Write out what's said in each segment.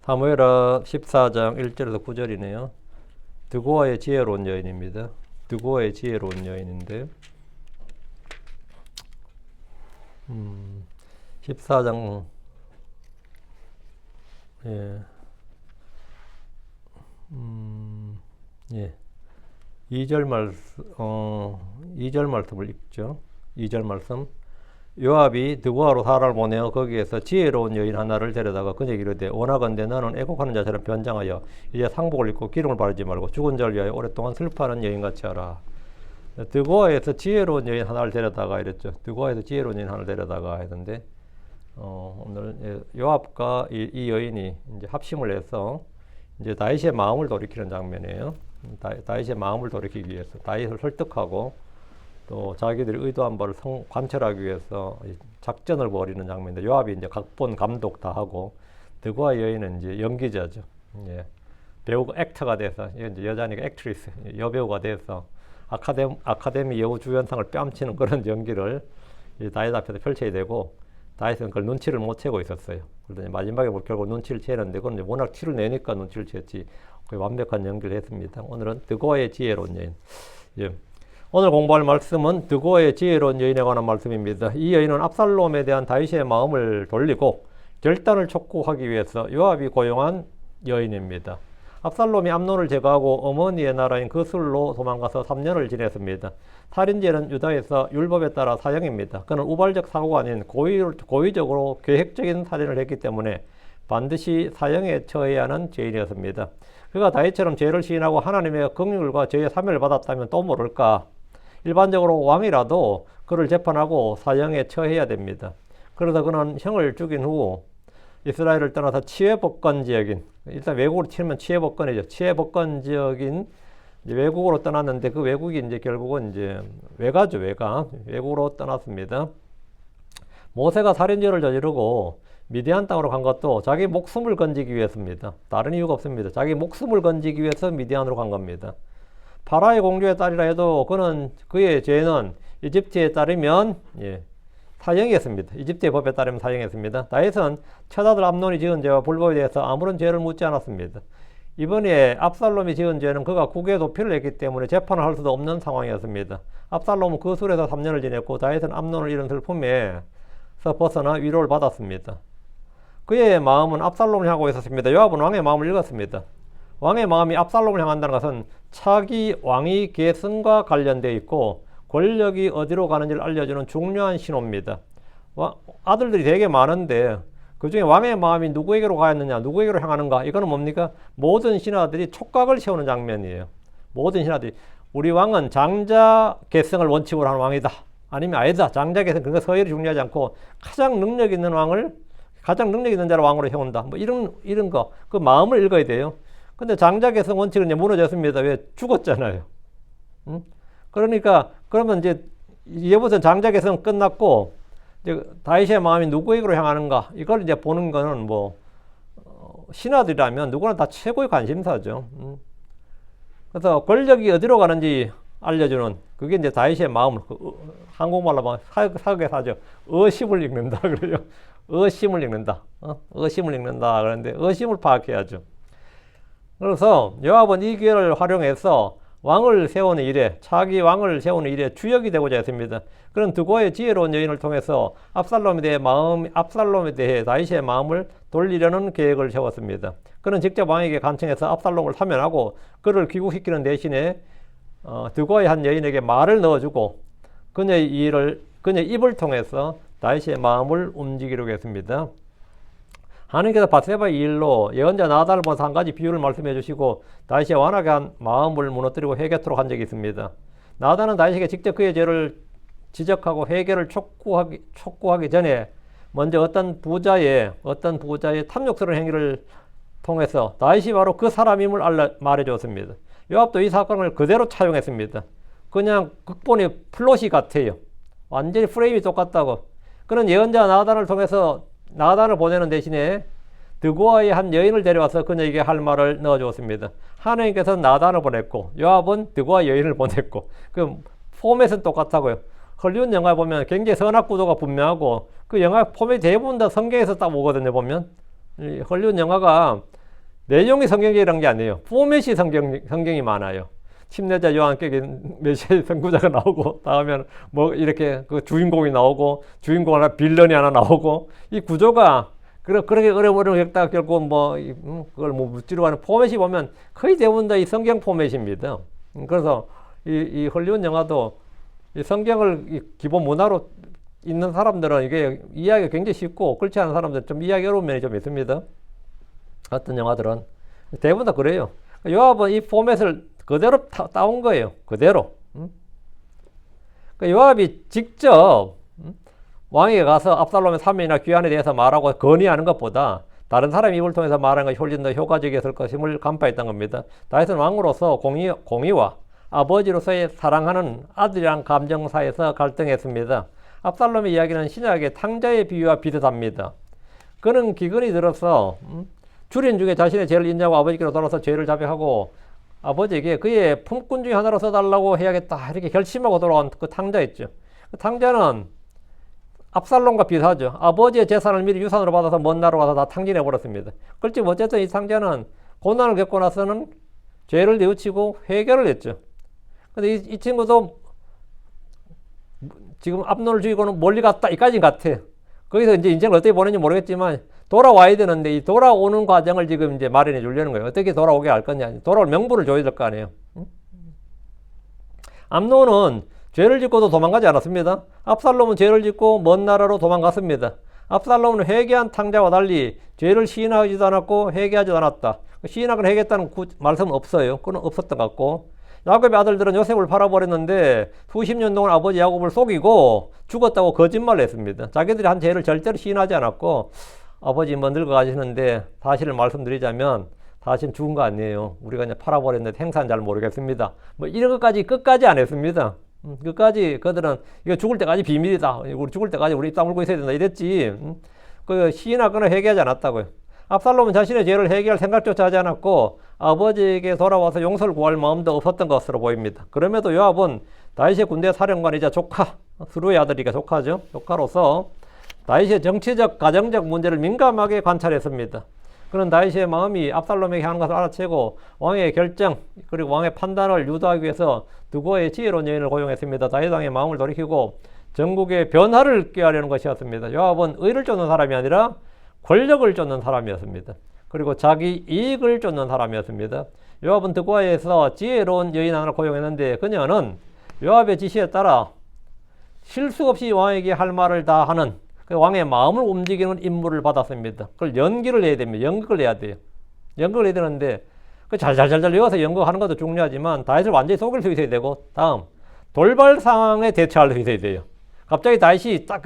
사무엘하 14장 1절에서 9절이네요. 드고아의 지혜로운 여인입니다. 드고아의 지혜로운 여인인데 14장 예. 2절 말씀을 읽죠. 2절 말씀. 요압이 드고아로 사람을 보내어 거기에서 지혜로운 여인 하나를 데려다가 그에게 이르되 원하건대 너는 애곡하는 자처럼 변장하여 이제 상복을 입고 기름을 바르지 말고 죽은 자를 위하여 오랫동안 슬퍼하는 여인같이 하라. 드고아에서 지혜로운 여인 하나를 데려다가 이랬죠. 드고아에서 지혜로운 여인 하나를 데려다가 했는데 오늘 요압과 이 여인이 이제 합심을 해서 이제 다윗의 마음을 돌이키는 장면이에요. 다윗의 마음을 돌이키기 위해서 다윗을 설득하고 또 자기들이 의도한 바를 관철하기 위해서 작전을 벌이는 장면인데 요압이 이제 각본 감독 다 하고 드고아 여인은 이제 연기자죠. 예. 배우가 액터가 돼서 이제 여자니까 액트리스 여배우가 돼서 아카데미 여우 주연상을 뺨치는 그런 연기를 다윗 앞에서 펼쳐야 되고 다윗은 그걸 눈치를 못 채고 있었어요. 그러더니 마지막에 결국 눈치를 채는데 그건 이제 워낙 티를 내니까 눈치를 챘지 완벽한 연기를 했습니다. 오늘은 드고아의 지혜로운 여인. 예. 오늘 공부할 말씀은 드고아의 지혜로운 여인에 관한 말씀입니다. 이 여인은 압살롬에 대한 다윗의 마음을 돌리고 결단을 촉구하기 위해서 요압이 고용한 여인입니다. 압살롬이 암논을 제거하고 어머니의 나라인 그술로 도망가서 3년을 지냈습니다. 살인죄는 유다에서 율법에 따라 사형입니다. 그는 우발적 사고가 아닌 고의적으로 계획적인 살인을 했기 때문에 반드시 사형에 처해야 하는 죄인이었습니다. 그가 다윗처럼 죄를 시인하고 하나님의 긍휼과 죄의 사면을 받았다면 또 모를까. 일반적으로 왕이라도 그를 재판하고 사형에 처해야 됩니다. 그래서 그는 형을 죽인 후 이스라엘을 떠나서 치외법권 지역인, 일단 외국으로 치면 치외법권이죠. 치외법권 지역인 외국으로 떠났는데 그 외국이 이제 결국은 이제 외가죠, 외국으로 떠났습니다. 모세가 살인죄를 저지르고 미디안 땅으로 간 것도 자기 목숨을 건지기 위해서입니다. 다른 이유가 없습니다. 자기 목숨을 건지기 위해서 미디안으로 간 겁니다. 파라의 공주의 딸이라 해도 그의 죄는 이집트에 따르면 사형이었습니다. 이집트의 법에 따르면 사형이었습니다. 다윗은 처자들 암논이 지은 죄와 불법에 대해서 아무런 죄를 묻지 않았습니다. 이번에 압살롬이 지은 죄는 그가 국외 도피를 했기 때문에 재판을 할 수도 없는 상황이었습니다. 압살롬은 그 술에서 3년을 지냈고 다윗은 암논을 잃은 슬픔에서 벗어나 위로를 받았습니다. 그의 마음은 압살롬을 향하고 있었습니다. 요압은 왕의 마음을 읽었습니다. 왕의 마음이 압살롬을 향한다는 것은 차기 왕위 계승과 관련되어 있고 권력이 어디로 가는지를 알려주는 중요한 신호입니다. 아들들이 되게 많은데 그 중에 왕의 마음이 누구에게로 가였느냐, 누구에게로 향하는가, 이거는 뭡니까? 모든 신하들이 촉각을 세우는 장면이에요. 모든 신하들이 우리 왕은 장자 계승을 원칙으로 하는 왕이다. 아니면 아니다. 장자 계승, 그거 서열이 중요하지 않고 가장 능력 있는 자를 왕으로 세운다. 뭐 이런 거, 그 마음을 읽어야 돼요. 근데 장자 계승 원칙은 이제 무너졌습니다. 왜? 죽었잖아요. 그러면 이제 이제부터 장자 계승 끝났고 이제 다윗의 마음이 누구에게로 향하는가, 이걸 이제 보는 거는 신하들이라면 누구나 다 최고의 관심사죠. 그래서 권력이 어디로 가는지 알려주는 그게 이제 다윗의 마음, 한국말로 막 사극의 사죠. 의심을 읽는다 그래요. 의심을 읽는다. 의심을 읽는다 그러는데 의심을 파악해야죠. 그래서 요압은 이 기회를 활용해서 차기 왕을 세우는 일에 주역이 되고자 했습니다. 그런 드고아의 지혜로운 여인을 통해서 압살롬에 대해 다윗의 마음을 돌리려는 계획을 세웠습니다. 그는 직접 왕에게 간청해서 압살롬을 사면하고 그를 귀국시키는 대신에 드고아의 한 여인에게 말을 넣어주고 그녀의 입을 통해서 다윗의 마음을 움직이려고 했습니다. 하나님께서 바세바의 일로 예언자 나단을 보면서 한 가지 비유를 말씀해 주시고 다윗의 완악한 마음을 무너뜨리고 회개토록 한 적이 있습니다. 나단은 다윗에게 직접 그의 죄를 지적하고 회개를 촉구하기 전에 먼저 어떤 부자의 탐욕스러운 행위를 통해서 다윗이 바로 그 사람임을 말해 주었습니다. 요압도 이 사건을 그대로 차용했습니다. 그냥 극본이 플롯이 같아요. 완전히 프레임이 똑같다고. 그는 예언자 나단을 통해서 나단을 보내는 대신에 드고아의 한 여인을 데려와서 그녀에게 할 말을 넣어주었습니다. 하나님께서는 나단을 보냈고 요압은 드고아 여인을 보냈고 그 포맷은 똑같다고요. 헐리우드 영화 보면 굉장히 선악 구도가 분명하고 그 영화 포맷 대부분 다 성경에서 딱 오거든요. 보면 헐리우드 영화가 내용이 성경적이라는 게 아니에요. 포맷이 성경이 많아요. 침례자 요한께 메시아 선구자가 나오고, 다음에는 뭐 이렇게 그 주인공이 나오고, 주인공 하나, 빌런이 하나 나오고, 이 구조가 그렇게 어려운 했다가 결국 그걸 묻지로 하는 포맷이 보면 거의 대부분 다 이 성경 포맷입니다. 그래서 이 헐리우드 영화도 이 성경을 기본 문화로 있는 사람들은 이게 이해하기가 굉장히 쉽고, 그렇지 않은 사람들은 좀 이해하기 어려운 면이 좀 있습니다. 어떤 영화들은. 대부분 다 그래요. 요압은 이 포맷을 그대로 따온 거예요. 그대로. 요압이 직접 왕에게 가서 압살롬의 사면이나 귀환에 대해서 말하고 건의하는 것보다 다른 사람의 입을 통해서 말하는 것이 훨씬 더 효과적이었을 것임을 간파했던 겁니다. 다윗은 왕으로서 공의와 아버지로서의 사랑하는 아들이란 감정 사이에서 갈등했습니다. 압살롬의 이야기는 신약의 탕자의 비유와 비슷합니다. 그는 기근이 들어서 주린 중에 자신의 죄를 인정하고 아버지께로 돌아서 죄를 자백하고 아버지에게 그의 품꾼 중에 하나로 써달라고 해야겠다 이렇게 결심하고 돌아온 그 탕자였죠. 그 탕자는 압살롬과 비슷하죠. 아버지의 재산을 미리 유산으로 받아서 먼 나라로 가서 다 탕진해 버렸습니다. 그렇지 어쨌든 이 탕자는 고난을 겪고 나서는 죄를 뉘우치고 회개를 했죠. 근데 이 친구도 지금 압론을 죽이고는 멀리 갔다 이까지는 같아. 거기서 이제 인생을 어떻게 보내는지 모르겠지만 돌아와야 되는데 이 돌아오는 과정을 지금 이제 마련해 주려는 거예요. 어떻게 돌아오게 할 거냐. 돌아올 명분을 줘야 될 거 아니에요. 압론은 죄를 짓고도 도망가지 않았습니다. 압살롬은 죄를 짓고 먼 나라로 도망갔습니다. 압살롬은 회개한 탕자와 달리 죄를 시인하지도 않았고 회개하지도 않았다. 시인하거나 회개했다는 말씀은 없어요. 그건 없었던 것 같고, 야곱의 아들들은 요셉을 팔아버렸는데 수십 년 동안 아버지 야곱을 속이고 죽었다고 거짓말을 했습니다. 자기들이 한 죄를 절대로 시인하지 않았고, 아버지 늙어가시는데 사실을 말씀드리자면 사실 죽은 거 아니에요. 우리가 이제 팔아버렸는데 행사는 잘 모르겠습니다. 뭐 이런 것까지 끝까지 안 했습니다. 끝까지 그들은 이거 죽을 때까지 비밀이다. 우리 죽을 때까지 우리 입 다물고 있어야 된다 이랬지. 그 시인하거나 회개하지 않았다고요. 압살롬은 자신의 죄를 회개할 생각조차 하지 않았고 아버지에게 돌아와서 용서를 구할 마음도 없었던 것으로 보입니다. 그럼에도 요압은 다윗의 군대 사령관이자 조카, 스루의 아들이니까 조카죠. 조카로서 다윗의 정치적, 가정적 문제를 민감하게 관찰했습니다. 그는 다윗의 마음이 압살롬에게 하는 것을 알아채고 왕의 결정 그리고 왕의 판단을 유도하기 위해서 두고의 지혜로운 여인을 고용했습니다. 다윗 왕의 마음을 돌이키고 전국의 변화를 꾀하려는 것이었습니다. 요압은 의를 쫓는 사람이 아니라 권력을 쫓는 사람이었습니다. 그리고 자기 이익을 쫓는 사람이었습니다. 요압은 득과에서 지혜로운 여인 하나를 고용했는데 그녀는 요압의 지시에 따라 실수 없이 왕에게 할 말을 다 하는 왕의 마음을 움직이는 임무를 받았습니다. 그걸 연기를 해야 됩니다. 연극을 해야 돼요. 연극을 해야 되는데 잘잘 외워서 연극하는 것도 중요하지만 다윗을 완전히 속일 수 있어야 되고, 다음 돌발 상황에 대처할 수 있어야 돼요. 갑자기 다윗이 딱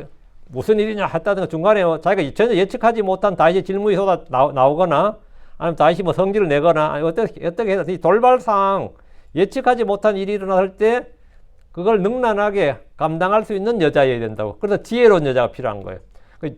무슨 일이냐 했다든가 중간에 자기가 전혀 예측하지 못한 다윗의 질문이 나오거나 아니면 다윗이 뭐 성질을 내거나 아니 어떻게 해서 이 돌발 상황 예측하지 못한 일이 일어났을 때 그걸 능란하게 감당할 수 있는 여자여야 된다고. 그래서 지혜로운 여자가 필요한 거예요.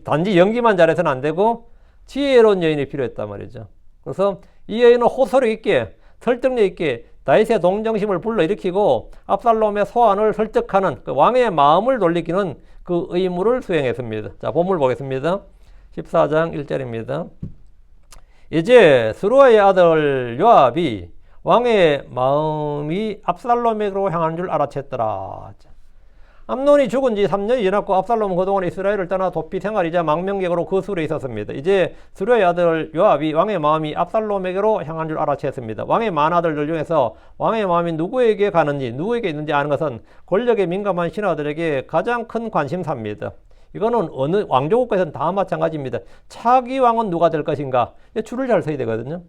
단지 연기만 잘해서는 안 되고 지혜로운 여인이 필요했단 말이죠. 그래서 이 여인은 호소력 있게 설득력 있게 다윗의 동정심을 불러일으키고 압살롬의 소환을 설득하는 그 왕의 마음을 돌리키는 그 의무를 수행했습니다. 자, 본문 보겠습니다. 14장 1절입니다. 이제 스루아의 아들 요압이 왕의 마음이 압살롬에게로 향하는 줄 알아챘더라. 암논이 죽은 지 3년이 지났고 압살롬은 그동안 이스라엘을 떠나 도피 생활이자 망명객으로 그 술에 있었습니다. 이제 스루아의 아들 요압이 왕의 마음이 압살롬에게로 향한 줄 알아챘습니다. 왕의 만아들들 중에서 왕의 마음이 누구에게 가는지 누구에게 있는지 아는 것은 권력에 민감한 신하들에게 가장 큰 관심사입니다. 이거는 어느 왕조국가에서는 다 마찬가지입니다. 차기 왕은 누가 될 것인가? 줄을 잘 서야 되거든요.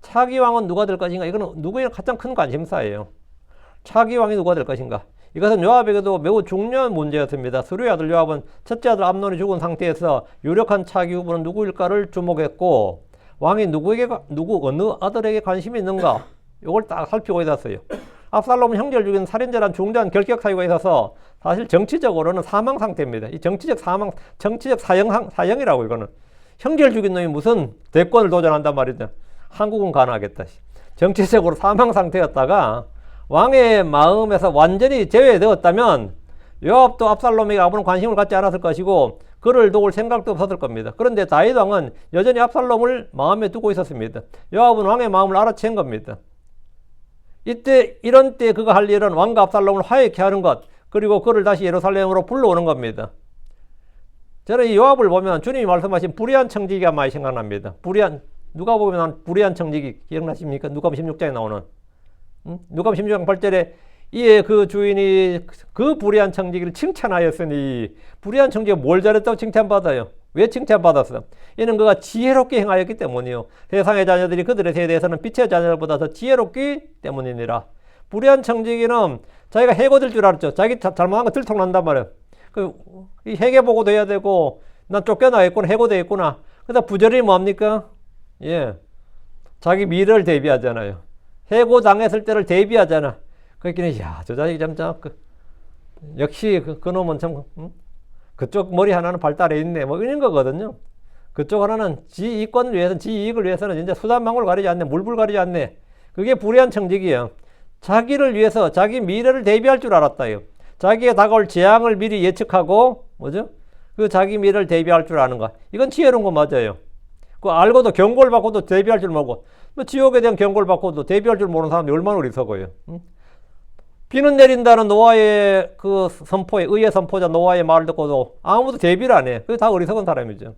차기 왕은 누가 될 것인가? 이거는 누구에게 가장 큰 관심사예요. 차기 왕이 누가 될 것인가? 이것은 요압에게도 매우 중요한 문제였습니다. 스루의 아들 요압은 첫째 아들 암논이 죽은 상태에서 유력한 차기 후보는 누구일까를 주목했고 왕이 어느 아들에게 관심이 있는가? 이걸 딱 살피고 있었어요. 압살롬은 형제를 죽인 살인자란 중대한 결격 사유가 있어서 사실 정치적으로는 사망 상태입니다. 이 정치적 사형이라고 이거는. 형제를 죽인 놈이 무슨 대권을 도전한단 말이죠. 한국은 가능하겠다. 정치적으로 사망 상태였다가 왕의 마음에서 완전히 제외되었다면 요압도 압살롬에게 아무런 관심을 갖지 않았을 것이고 그를 도울 생각도 없었을 겁니다. 그런데 다윗 왕은 여전히 압살롬을 마음에 두고 있었습니다. 요압은 왕의 마음을 알아챈 겁니다. 이때 이런 때 그가 할 일은 왕과 압살롬을 화해케 하는 것, 그리고 그를 다시 예루살렘으로 불러오는 겁니다. 저는 이 요압을 보면 주님이 말씀하신 불의한 청지기가 많이 생각납니다. 누가 보면 불의한 청지기 기억나십니까? 누가복음 16장에 나오는 누가복음 16장 8절에 이에 그 주인이 그 불의한 청지기를 칭찬하였으니, 불의한 청지기가 뭘 잘했다고 칭찬받아요? 왜 칭찬받았어? 이는 그가 지혜롭게 행하였기 때문이요. 세상의 자녀들이 그들의 세대에서는 빛의 자녀들보다 더 지혜롭기 때문이니라. 불의한 청지기는 자기가 해고될 줄 알았죠. 자기 잘못한 거 들통난단 말이에요. 이 회개보고도 해야 되고, 난 쫓겨나 있구나, 해고되어 있구나. 그러다 부절이 뭐합니까? 예. 자기 미래를 대비하잖아요. 해고당했을 때를 대비하잖아. 그랬더니, 야, 저 자식이 참, 역시 그 놈은 참, 그쪽 머리 하나는 발달해 있네. 뭐 이런 거거든요. 그쪽 하나는 지 이권을 위해서는, 지 이익을 위해서는 진짜 수단방울 가리지 않네. 물불 가리지 않네. 그게 불의한 청지기예요. 자기를 위해서 자기 미래를 대비할 줄 알았다요. 자기에 다가올 재앙을 미리 예측하고, 뭐죠? 그 자기 미래를 대비할 줄 아는 거. 이건 지혜로운 거 맞아요. 그 알고도 경고를 받고도 대비할 줄 모르고, 뭐 지옥에 대한 경고를 받고도 대비할 줄 모르는 사람이 얼마나 어리석어요. 비는 내린다는 노아의 그 선포에, 의의 선포자 노아의 말을 듣고도 아무도 대비를 안 해. 그게 다 어리석은 사람이죠.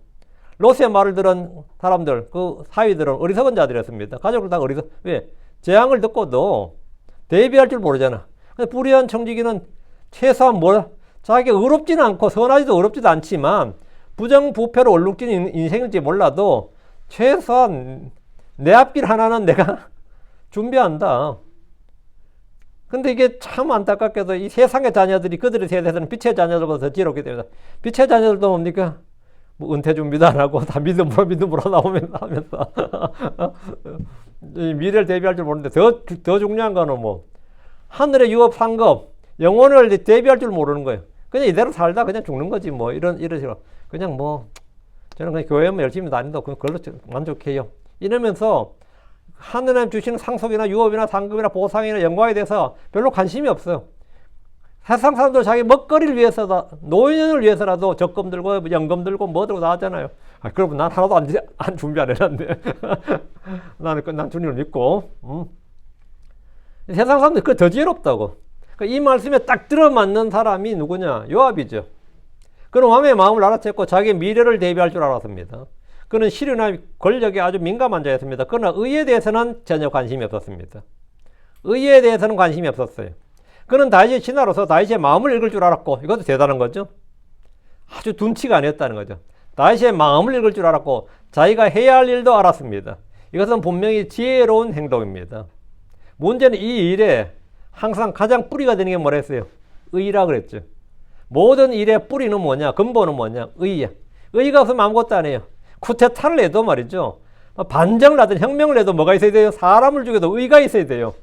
롯의 말을 들은 사람들, 그 사위들은 어리석은 자들이었습니다. 가족들 다 왜? 재앙을 듣고도 대비할 줄 모르잖아. 근데 불의한 청지기는 최소한 자기가 의롭지는 않고 선하지도 의롭지도 않지만 부정부패로 얼룩진 인생일지 몰라도 최소한 내 앞길 하나는 내가 준비한다. 근데 이게 참 안타깝게도 이 세상의 자녀들이 그들의 세대에서는 빛의 자녀들보다 더 지혜롭기 때문에, 빛의 자녀들도 뭡니까? 뭐 은퇴 준비도 안 하고 다 믿음으로 나오면서 미래를 대비할 줄 모르는데, 더 중요한 거는 뭐 하늘의 유업 상급 영혼을 대비할 줄 모르는 거예요. 그냥 이대로 살다 그냥 죽는 거지 뭐. 이런 식으로 그냥 뭐 저는 그냥 교회만 열심히 다닌다 그걸로 만족해요. 이러면서 하느님 주시는 상속이나 유업이나 상급이나 보상이나 영광에 대해서 별로 관심이 없어요. 세상 사람들 자기 먹거리를 위해서다, 노인을 위해서라도 적금 들고 연금 들고 뭐 들고 다 하잖아요. 그러면 난 하나도 안 준비 안 해놨는데 난 주님을 믿고. 세상 사람들 그거 더 지혜롭다고. 이 말씀에 딱 들어맞는 사람이 누구냐? 요압이죠. 그는 왕의 마음을 알아챘고 자기의 미래를 대비할 줄 알았습니다. 그는 시련과 권력에 아주 민감한 자였습니다. 그러나 의에 대해서는 전혀 관심이 없었습니다. 의에 대해서는 관심이 없었어요. 그는 다윗의 신하로서 다윗의 마음을 읽을 줄 알았고, 이것도 대단한 거죠. 아주 둔치가 아니었다는 거죠. 다윗의 마음을 읽을 줄 알았고 자기가 해야 할 일도 알았습니다. 이것은 분명히 지혜로운 행동입니다. 문제는 이 일에 항상 가장 뿌리가 되는 게 뭐라 했어요? 의라 그랬죠. 모든 일의 뿌리는 뭐냐? 근본은 뭐냐? 의야. 의가 없으면 아무것도 안 해요. 쿠데타를 해도 말이죠. 반정을 하든 혁명을 해도 뭐가 있어야 돼요? 사람을 죽여도 의가 있어야 돼요.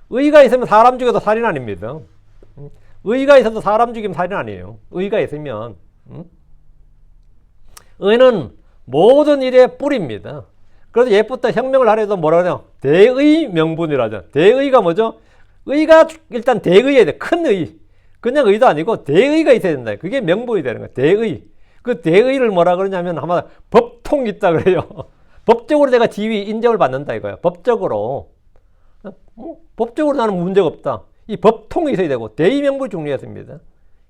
의가 있으면 사람 죽여도 살인 아닙니다. 의가 있어도 사람 죽이면 살인 아니에요. 의가 있으면. 의는 모든 일의 뿌리입니다. 그래서 옛부터 혁명을 하려도 뭐라 그래요? 대의 명분이라죠. 대의가 뭐죠? 의가 일단 대의해야 돼. 큰 의. 그냥 의도 아니고 대의가 있어야 된다. 그게 명분이 되는 거예요. 대의. 그 대의를 뭐라 그러냐면 아마 법통이 있다 그래요. 법적으로 내가 지위 인정을 받는다 이거예요. 법적으로. 법적으로 나는 문제가 없다. 이 법통이 있어야 되고 대의 명분이 중요했습니다.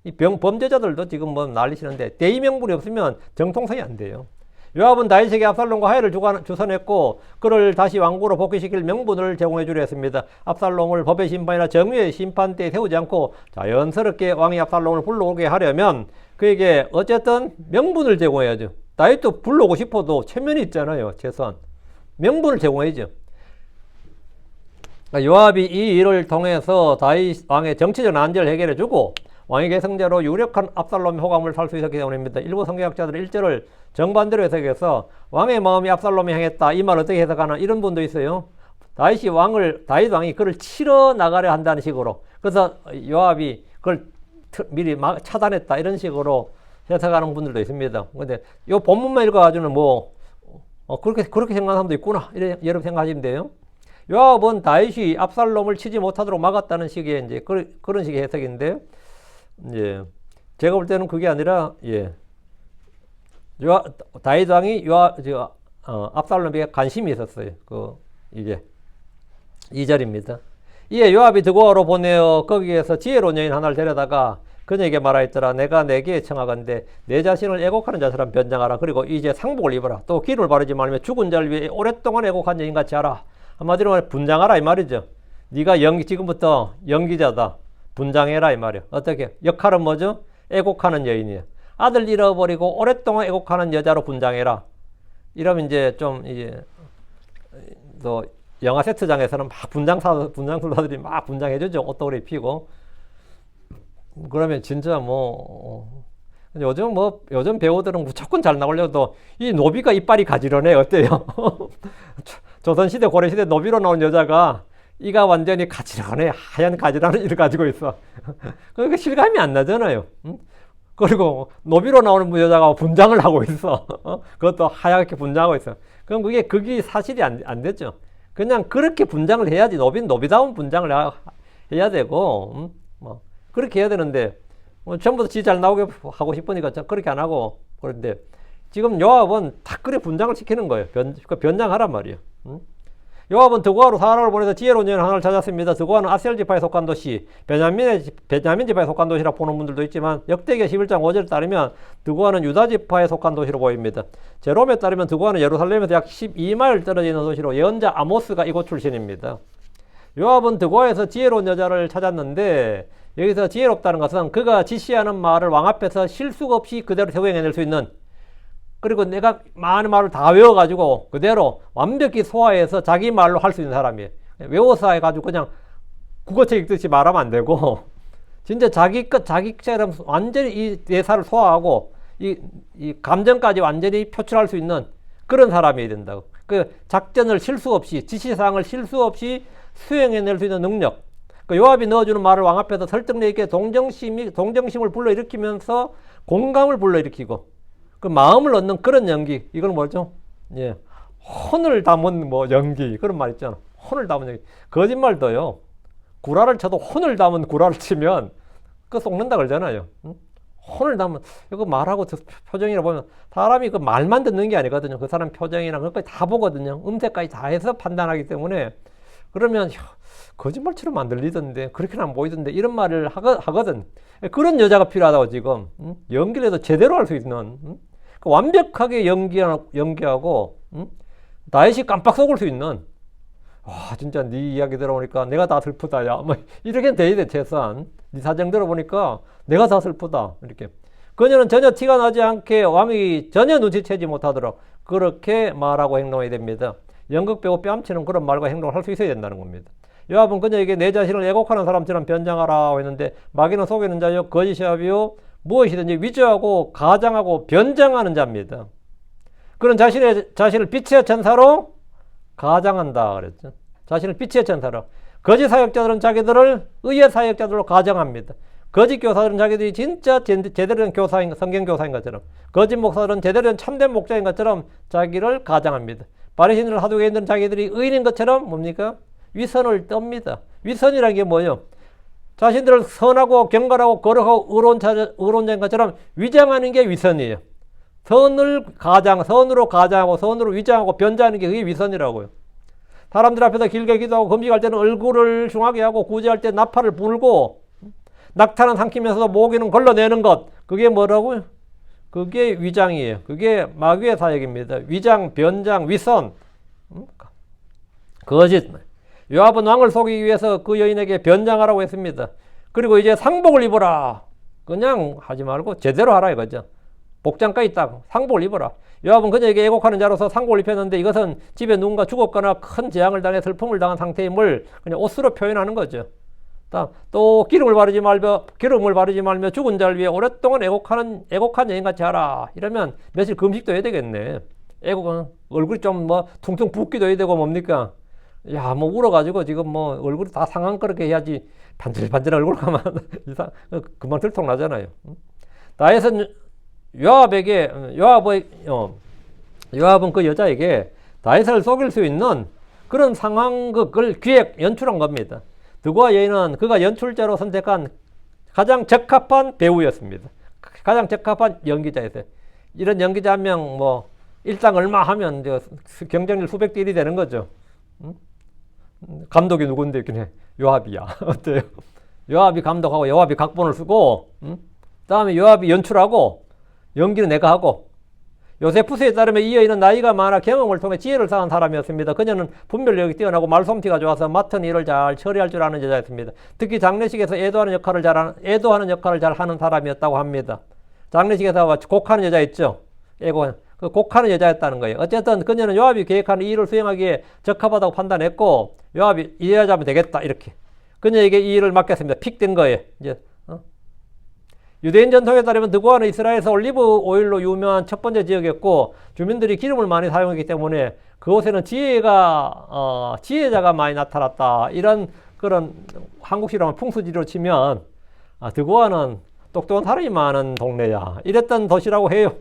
이 범죄자들도 지금 뭐 난리치는데 대의 명분이 없으면 정통성이 안 돼요. 요압은 다윗에게 압살롬과 화해를 주선했고 그를 다시 왕국으로 복귀시킬 명분을 제공해 주려 했습니다. 압살롬을 법의 심판이나 정의의 심판대에 세우지 않고 자연스럽게 왕이 압살롬을 불러오게 하려면 그에게 어쨌든 명분을 제공해야죠. 다윗도 불러오고 싶어도 체면이 있잖아요. 최소한 명분을 제공해야죠. 요압이 이 일을 통해서 다윗 왕의 정치적 난제를 해결해 주고 왕의 계승자로 유력한 압살롬의 호감을 살 수 있었기 때문입니다. 일부 성경학자들은 1절을 정반대로 해석해서 왕의 마음이 압살롬에 향했다. 이 말 어떻게 해석하나 이런 분도 있어요. 다윗 왕이 그를 치러 나가려 한다는 식으로. 그래서 요압이 그걸 미리 차단했다. 이런 식으로 해석하는 분들도 있습니다. 근데 이 본문만 읽어가지고는 그렇게 생각하는 사람도 있구나. 여러분 생각하시면 돼요. 요압은 다윗이 압살롬을 치지 못하도록 막았다는 식의 이제 그런 식의 해석인데, 예. 제가 볼 때는 그게 아니라, 예. 다윗 왕이 압살롬에게 관심이 있었어요. 이게 2절입니다. 이에 요압이 드고아로 보내어 거기에서 지혜로운 여인 하나를 데려다가 그녀에게 말하였더라. 내가 내게 청하건대 내 자신을 애곡하는 자처럼 변장하라. 그리고 이제 상복을 입어라. 또 기름을 바르지 말며 죽은 자를 위해 오랫동안 애곡한 여인같이 하라. 한마디로 말해 분장하라 이 말이죠. 네가 지금부터 연기자다. 분장해라 이 말이야. 어떻게? 역할은 뭐죠? 애곡하는 여인이야. 아들 잃어버리고 오랫동안 애곡하는 여자로 분장해라. 이러면 이제 좀 이제 또 영화 세트장에서는 막 분장술사들이 막 분장해주죠. 옷도리 입히고. 그러면 진짜 요즘 배우들은 무조건 잘 나오려도 이 노비가 이빨이 가지런해. 어때요? 조선시대, 고려시대 노비로 나온 여자가 이가 완전히 가지런해. 하얀 가지런한 이를 가지고 있어. 그러니까 실감이 안 나잖아요. 그리고 노비로 나오는 여자가 분장을 하고 있어. 그것도 하얗게 분장하고 있어. 그럼 그게 사실이 안 되죠. 그냥 그렇게 분장을 해야지. 노비다운 분장을 해야 되고, 그렇게 해야 되는데, 전부 다 지 잘 나오게 하고 싶으니까 그렇게 안 하고, 그런데 지금 요압은 다 그래 분장을 시키는 거예요. 변장하란 말이에요. 요압은 드고아로 사람을 보내서 지혜로운 여인 하나를 찾았습니다. 드고아는 아셀 지파에 속한 도시, 베냐민 지파에 속한 도시라 보는 분들도 있지만 역대기하 11장 5절에 따르면 드고아는 유다 지파에 속한 도시로 보입니다. 제롬에 따르면 드고아는 예루살렘에서 약 12마일 떨어져 있는 도시로 예언자 아모스가 이곳 출신입니다. 요압은 드고아에서 지혜로운 여자를 찾았는데 여기서 지혜롭다는 것은 그가 지시하는 말을 왕 앞에서 실수가 없이 그대로 적용해낼 수 있는, 그리고 내가 많은 말을 다 외워가지고 그대로 완벽히 소화해서 자기 말로 할 수 있는 사람이에요. 외워서 해가지고 그냥 국어책 읽듯이 말하면 안 되고 진짜 자기처럼 완전히 이 대사를 소화하고 이 감정까지 완전히 표출할 수 있는 그런 사람이 된다고. 그 작전을 실수 없이, 지시사항을 실수 없이 수행해낼 수 있는 능력. 그 요압이 넣어주는 말을 왕 앞에서 설득력 있게 동정심을 불러일으키면서 공감을 불러일으키고 그 마음을 얻는 그런 연기. 이건 뭐죠? 예. 혼을 담은 연기. 그런 말 있잖아. 혼을 담은 연기. 거짓말도요. 구라를 쳐도 혼을 담은 구라를 치면 그거 속는다 그러잖아요. 혼을 담은, 이거 말하고 표정이라 보면 사람이 그 말만 듣는 게 아니거든요. 그 사람 표정이나 그것까지 다 보거든요. 음색까지 다 해서 판단하기 때문에 그러면 거짓말처럼 안 들리던데 그렇게는 안 보이던데 이런 말을 하거든. 그런 여자가 필요하다고 지금. 연기를 해서 제대로 할 수 있는, 완벽하게 연기하고 다윗이 깜빡 속을 수 있는. 와 진짜 네 이야기 들어보니까 내가 다 슬프다 야 이렇게 돼야 돼. 최소한 네 사정 들어보니까 내가 다 슬프다 이렇게. 그녀는 전혀 티가 나지 않게 왕이 전혀 눈치채지 못하도록 그렇게 말하고 행동해야 됩니다. 연극 배우 뺨치는 그런 말과 행동을 할 수 있어야 된다는 겁니다. 요압은 그녀에게 내 자신을 애곡하는 사람처럼 변장하라고 했는데 마귀는 속이는 자요 거짓이요 무엇이든지 위조하고 가장하고 변장하는 자입니다. 그런 자신을 빛의 천사로 가장한다 그랬죠. 자신을 빛의 천사로. 거짓 사역자들은 자기들을 의의 사역자들로 가장합니다. 거짓 교사들은 자기들이 진짜 제대로 된 교사인, 성경 교사인 것처럼, 거짓 목사들은 제대로 된 참된 목자인 것처럼 자기를 가장합니다. 바리새인들 사두개인들은 자기들이 의인인 것처럼 뭡니까? 위선을 떱니다. 위선이라는 게 뭐예요? 자신들을 선하고 경건하고 거룩하고 의로운 자인 것처럼 위장하는 게 위선이에요. 선으로 가장하고 선으로 위장하고 변장하는 게 그게 위선이라고요. 사람들 앞에서 길게 기도하고 금식할 때는 얼굴을 흉하게 하고 구제할 때 나팔을 불고 낙타는 삼키면서도 모기는 걸러내는 것. 그게 뭐라고요? 그게 위장이에요. 그게 마귀의 사역입니다. 위장, 변장, 위선, 거짓. 요압은 왕을 속이기 위해서 그 여인에게 변장하라고 했습니다. 그리고 이제 상복을 입어라. 그냥 하지 말고 제대로 하라 이거죠. 복장까지 딱 상복을 입어라. 요압은 그녀에게 애곡하는 자로서 상복을 입혔는데 이것은 집에 누군가 죽었거나 큰 재앙을 당해 슬픔을 당한 상태임을 그냥 옷으로 표현하는 거죠. 또 기름을 바르지 말며 죽은 자를 위해 오랫동안 애곡한 여인같이 하라. 이러면 며칠 금식도 해야 되겠네. 애곡은 얼굴이 좀 퉁퉁 붓기도 해야 되고 뭡니까? 야, 울어가지고 지금 얼굴이 다 상한 그렇게 해야지 반질반질한 얼굴 가면 금방 들통나잖아요. 다윗은 요압은 그 여자에게 다윗을 속일 수 있는 그런 상황극을 연출한 겁니다. 드고아 여인은 그가 연출자로 선택한 가장 적합한 배우였습니다. 가장 적합한 연기자였어요. 이런 연기자 한 명 뭐 일당 얼마 하면 경쟁률 수백 대 1이 되는 거죠. 응? 감독이 누군데 이렇게 요압이야. 어때요? 요압이 감독하고 요압이 각본을 쓰고, 응? 다음에 요압이 연출하고, 연기는 내가 하고. 요세푸스에 따르면 이 여인은 나이가 많아 경험을 통해 지혜를 쌓은 사람이었습니다. 그녀는 분별력이 뛰어나고 말솜씨가 좋아서 맡은 일을 잘 처리할 줄 아는 여자였습니다. 특히 장례식에서 애도하는 역할을 잘 하는 사람이었다고 합니다. 장례식에서 곡하는 여자 있죠? 그 곡하는 여자였다는 거예요. 어쨌든 그녀는 요압이 계획하는 이 일을 수행하기에 적합하다고 판단했고, 요압이 이 여자면 되겠다 이렇게 그녀에게 이 일을 맡겼습니다. 픽된 거예요. 이제 유대인 전통에 따르면 드고아는 이스라엘에서 올리브 오일로 유명한 첫 번째 지역이었고, 주민들이 기름을 많이 사용했기 때문에 그곳에는 지혜자가 많이 나타났다. 이런 그런 한국식으로 하면 풍수지리로 치면 드고아는 똑똑한 사람이 많은 동네야. 이랬던 도시라고 해요.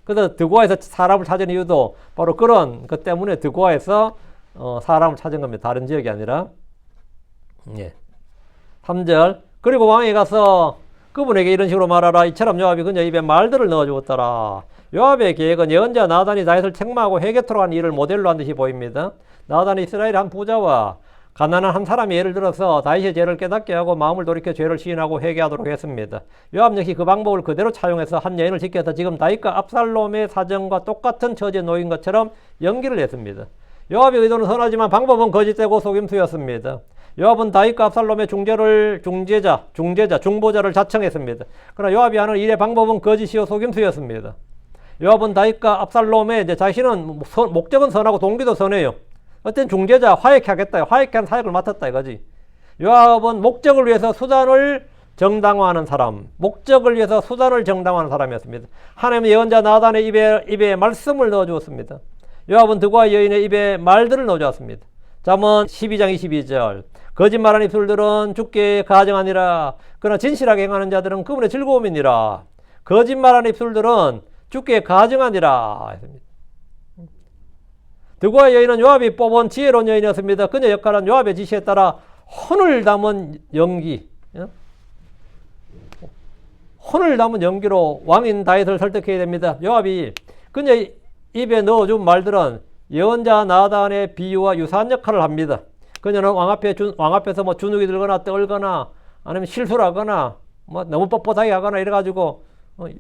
그래서 드고아에서 사람을 찾은 이유도 바로 그런 것 때문에 드고아에서 사람을 찾은 겁니다. 다른 지역이 아니라. 예. 3절. 그리고 왕이 가서 그분에게 이런 식으로 말하라. 이처럼 요압이 그녀 입에 말들을 넣어주었더라. 요압의 계획은 예언자 나단이 다윗을 책망하고 회개토록 한 일을 모델로 한 듯이 보입니다. 나단이 이스라엘의 한 부자와 가난한 한 사람이 예를 들어서 다윗의 죄를 깨닫게 하고 마음을 돌이켜 죄를 시인하고 회개하도록 했습니다. 요압 역시 그 방법을 그대로 차용해서 한 여인을 지켜서 지금 다윗과 압살롬의 사정과 똑같은 처지에 놓인 것처럼 연기를 했습니다. 요압의 의도는 선하지만 방법은 거짓되고 속임수였습니다. 요압은 다윗과 압살롬의 중보자를 자청했습니다. 그러나 요압이 하는 일의 방법은 거짓이요 속임수였습니다. 요압은 다윗과 압살롬의 자신은 목적은 선하고 동기도 선해요. 어떤 중재자, 화해케 하겠다. 화해케 한 사역을 맡았다 이거지. 요압은 목적을 위해서 수단을 정당화하는 사람, 목적을 위해서 수단을 정당화하는 사람이었습니다. 하나님의 예언자 나단의 입에 말씀을 넣어주었습니다. 요압은 드고아 여인의 입에 말들을 넣어주었습니다. 잠언 12장 22절. 거짓말하는 입술들은 주께 가증하니라. 그러나 진실하게 행하는 자들은 그분의 즐거움이니라. 거짓말하는 입술들은 주께 가증하니라. 드고아 여인은 요압이 뽑은 지혜로운 여인이었습니다. 그녀 역할은 요압의 지시에 따라 혼을 담은 연기, 혼을 담은 연기로 왕인 다윗을 설득해야 됩니다. 요압이 그녀 입에 넣어준 말들은 예언자 나단의 비유와 유사한 역할을 합니다. 그녀는 왕 앞에서 뭐 주눅이 들거나 떨거나 아니면 실수를 하거나 뭐 너무 뻣뻣하게 하거나 이래가지고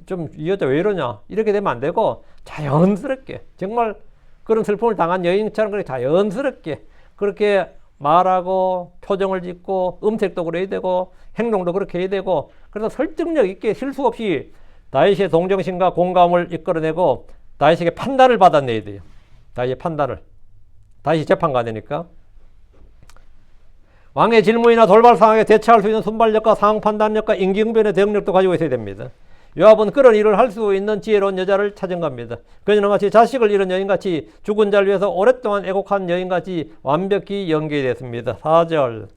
좀 이 여자 왜 이러냐 이렇게 되면 안 되고 자연스럽게 정말 그런 슬픔을 당한 여인처럼 그렇게 자연스럽게 그렇게 말하고 표정을 짓고 음색도 그래야 되고 행동도 그렇게 해야 되고 그래서 설득력 있게 실수 없이 다윗의 동정심과 공감을 이끌어내고 다윗에게 판단을 받아내야 돼요. 다윗의 판단을. 다윗이 재판관이니까. 왕의 질문이나 돌발 상황에 대처할 수 있는 순발력과 상황 판단력과 임기응변의 대응력도 가지고 있어야 됩니다. 요압은 그런 일을 할 수 있는 지혜로운 여자를 찾은 겁니다. 그녀는 마치 자식을 잃은 여인같이 죽은 자를 위해서 오랫동안 애곡한 여인같이 완벽히 연기됐습니다. 4절.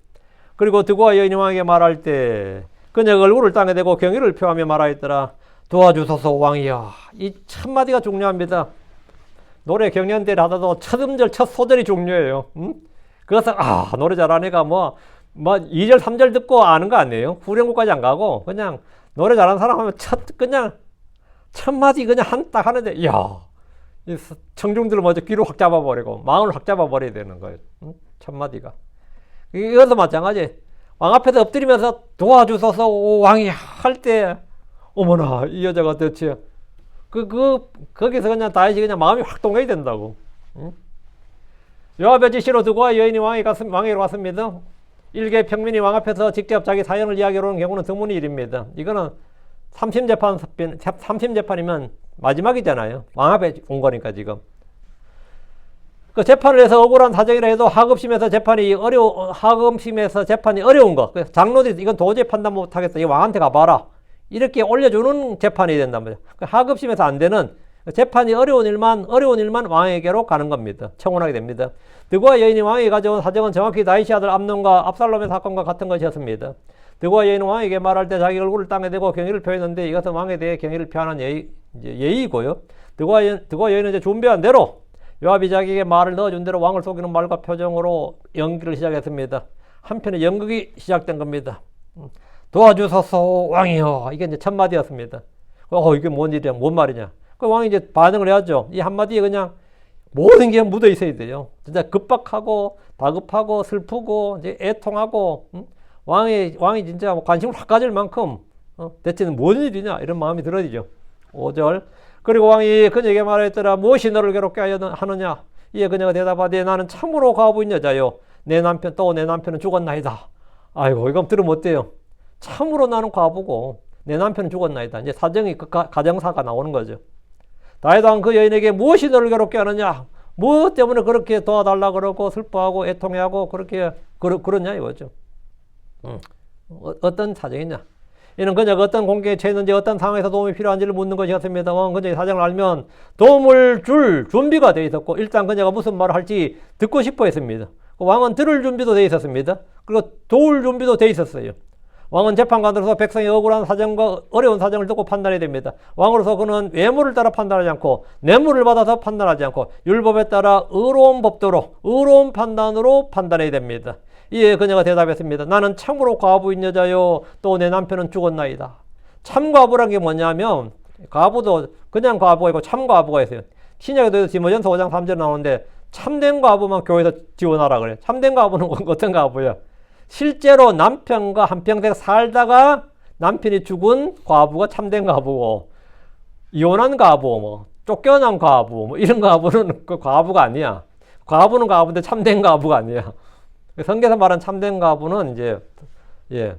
그리고 드고아 여인이 왕에게 말할 때 그녀가 얼굴을 땅에 대고 경의를 표하며 말하였더라. 도와주소서 왕이여. 이 첫 마디가 중요합니다. 노래 경연대를 하다도 첫 음절 첫 소절이 중요해요. 그래서 노래 잘하는 애가 뭐 2절 3절 듣고 아는 거 아니에요. 후렴구까지 안 가고 그냥 노래 잘하는 사람 하면 첫 마디 그냥 딱 하는데 이 청중들을 먼저 귀를 확 잡아버리고 마음을 확 잡아버려야 되는 거예요. 첫 마디가. 이것도 마찬가지. 왕 앞에서 엎드리면서 도와주소서 왕이 할 때 어머나 이 여자가 대체 거기서 그냥 다윗이 그냥 마음이 확 동해야 된다고. 요압의 지시로 드고아 여인이 왕에게로 왔습니다. 일개 평민이 왕 앞에서 직접 자기 사연을 이야기하러 오는 경우는 드문 일입니다. 이거는 3심 재판이면 마지막이잖아요. 왕 앞에 온 거니까 지금. 그 재판을 해서 억울한 사정이라 해도 하급심에서 재판이 어려운 거. 그래서 장로들이 이건 도저히 판단 못 하겠다. 이 왕한테 가봐라. 이렇게 올려주는 재판이 된단 말이에요. 하급심에서 안 되는 재판이 어려운 일만 왕에게로 가는 겁니다. 청원하게 됩니다. 드고아 여인이 왕에게 가져온 사정은 정확히 다윗의 아들 암논과 압살롬의 사건과 같은 것이었습니다. 드고아 여인은 왕에게 말할 때 자기 얼굴을 땅에 대고 경의를 표했는데 이것은 왕에 대해 경의를 표하는 예의고요. 드고아 여인은 이제 준비한 대로 요압이 자기에게 말을 넣어준 대로 왕을 속이는 말과 표정으로 연기를 시작했습니다. 한편의 연극이 시작된 겁니다. 도와주소서 왕이여. 이게 이제 첫 마디였습니다. 이게 뭔 일이야? 뭔 말이냐? 그 왕이 이제 반응을 해야죠. 이 한마디에 그냥 모든 게 묻어 있어야 돼요. 진짜 급박하고 다급하고 슬프고 이제 애통하고 왕이 진짜 뭐 관심을 확 가질 만큼 대체는 뭔 일이냐 이런 마음이 들어지죠. 5절. 그리고 왕이 그녀에게 말했더라. 무엇이 너를 괴롭게 하느냐. 이에 그녀가 대답하되 나는 참으로 과부인 여자요. 내 남편은 죽었나이다. 아이고 이거 들으면 어때요? 참으로 나는 과부고 내 남편은 죽었나이다. 이제 사정이 가정사가 나오는 거죠. 다윗 왕은 그 여인에게 무엇이 너를 괴롭게 하느냐? 무엇 때문에 그렇게 도와달라 그러고 슬퍼하고 애통해하고 그렇게 그러냐 이거죠. 어떤 사정이냐? 이는 그녀가 어떤 공경에 처했는지 어떤 상황에서 도움이 필요한지를 묻는 것이었습니다. 왕은 그녀의 사정을 알면 도움을 줄 준비가 되어 있었고 일단 그녀가 무슨 말을 할지 듣고 싶어 했습니다. 왕은 들을 준비도 되어 있었습니다. 그리고 도울 준비도 되어 있었어요. 왕은 재판관으로서 백성의 억울한 사정과 어려운 사정을 듣고 판단해야 됩니다. 왕으로서 그는 외모를 따라 판단하지 않고 뇌물을 받아서 판단하지 않고 율법에 따라 의로운 법도로 의로운 판단으로 판단해야 됩니다. 이에 그녀가 대답했습니다. 나는 참으로 과부인 여자요. 또 내 남편은 죽었나이다. 참과부란 게 뭐냐면 과부도 그냥 과부가 있고 참과부가 있어요. 신약에도 디모전서 5장 3절 나오는데 참된 과부만 교회에서 지원하라 그래요. 참된 과부는 어떤 과부야? 실제로 남편과 한평생 살다가 남편이 죽은 과부가 참된 과부고 이혼한 과부, 뭐 쫓겨난 과부, 뭐 이런 과부는 그 과부가 아니야. 과부는 과부인데 참된 과부가 아니야. 성경에서 말하는 참된 과부는 이제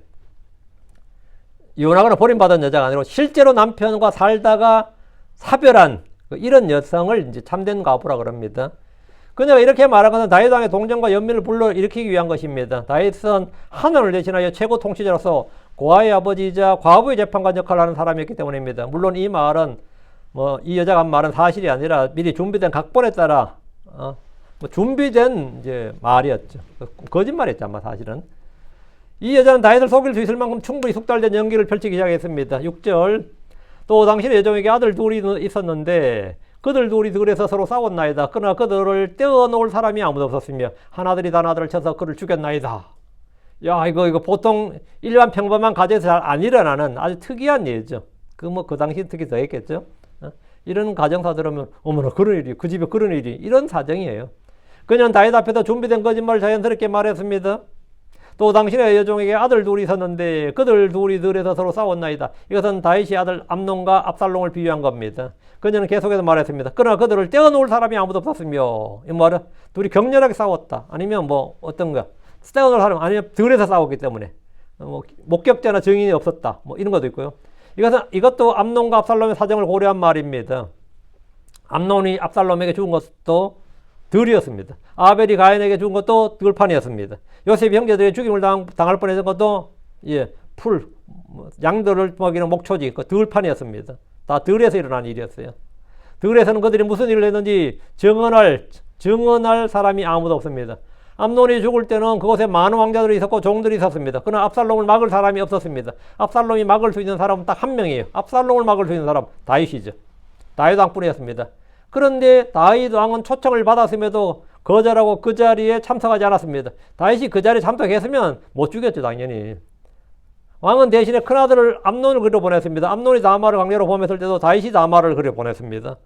이혼하거나 버림받은 여자가 아니라 실제로 남편과 살다가 사별한 이런 여성을 이제 참된 과부라 그럽니다. 그녀가 이렇게 말한 것은 다윗 왕의 동정과 연민을 불러일으키기 위한 것입니다. 다윗은 하나님을 대신하여 최고 통치자로서 고아의 아버지이자 과부의 재판관 역할을 하는 사람이었기 때문입니다. 물론 이 말은 이 여자가 한 말은 사실이 아니라 미리 준비된 각본에 따라 준비된 이제 말이었죠. 거짓말이었죠 아마 사실은. 이 여자는 다윗을 속일 수 있을 만큼 충분히 숙달된 연기를 펼치기 시작했습니다. 6절. 또 당신의 여종에게 아들 둘이 있었는데 그들 둘이 들에서 서로 싸웠나이다. 그러나 그들을 떼어놓을 사람이 아무도 없었으며 하나들이 다나들을 쳐서 그를 죽였나이다. 야 이거 보통 일반 평범한 가정에서 잘 안 일어나는 아주 특이한 예죠. 그 당시 특히 더 했겠죠. 이런 가정사 들으면 어머나 그런 일이 그 집에 그런 일이 이런 사정이에요. 그녀는 다윗 앞에서 준비된 거짓말을 자연스럽게 말했습니다. 또 당신의 여종에게 아들 둘이 있었는데 그들 둘이 들에서 서로 싸웠나이다. 이것은 다윗이 아들 암논과 압살롬을 비유한 겁니다. 그녀는 계속해서 말했습니다. 그러나 그들을 떼어놓을 사람이 아무도 없었으며 이 말은 둘이 격렬하게 싸웠다. 아니면 뭐 어떤 거야. 떼어놓을 사람 아니면 들에서 싸웠기 때문에 목격자나 증인이 없었다. 뭐 이런 것도 있고요. 이것도 암논과 압살롬의 사정을 고려한 말입니다. 암논이 압살롬에게 죽은 것도 들이었습니다. 아벨이 가인에게 죽은 것도 들판이었습니다. 요셉이 형제들의 죽임을 당할 뻔했던 것도 양들을 먹이는 목초지 그 들판이었습니다. 다 들에서 일어난 일이었어요. 들에서는 그들이 무슨 일을 했는지 증언할 사람이 아무도 없습니다. 암논이 죽을 때는 그곳에 많은 왕자들이 있었고 종들이 있었습니다. 그러나 압살롬을 막을 사람이 없었습니다. 압살롬이 막을 수 있는 사람은 딱 한 명이에요. 압살롬을 막을 수 있는 사람 다윗이죠. 다윗 왕뿐이었습니다. 그런데 다윗 왕은 초청을 받았음에도 거절하고 그 자리에 참석하지 않았습니다. 다윗이 그 자리에 참석했으면 못 죽였죠 당연히. 왕은 대신에 큰아들을 암논을 그려보냈습니다. 암논이 다말을 강제로 보냈을 때도 다윗이 다말을 그려보냈습니다.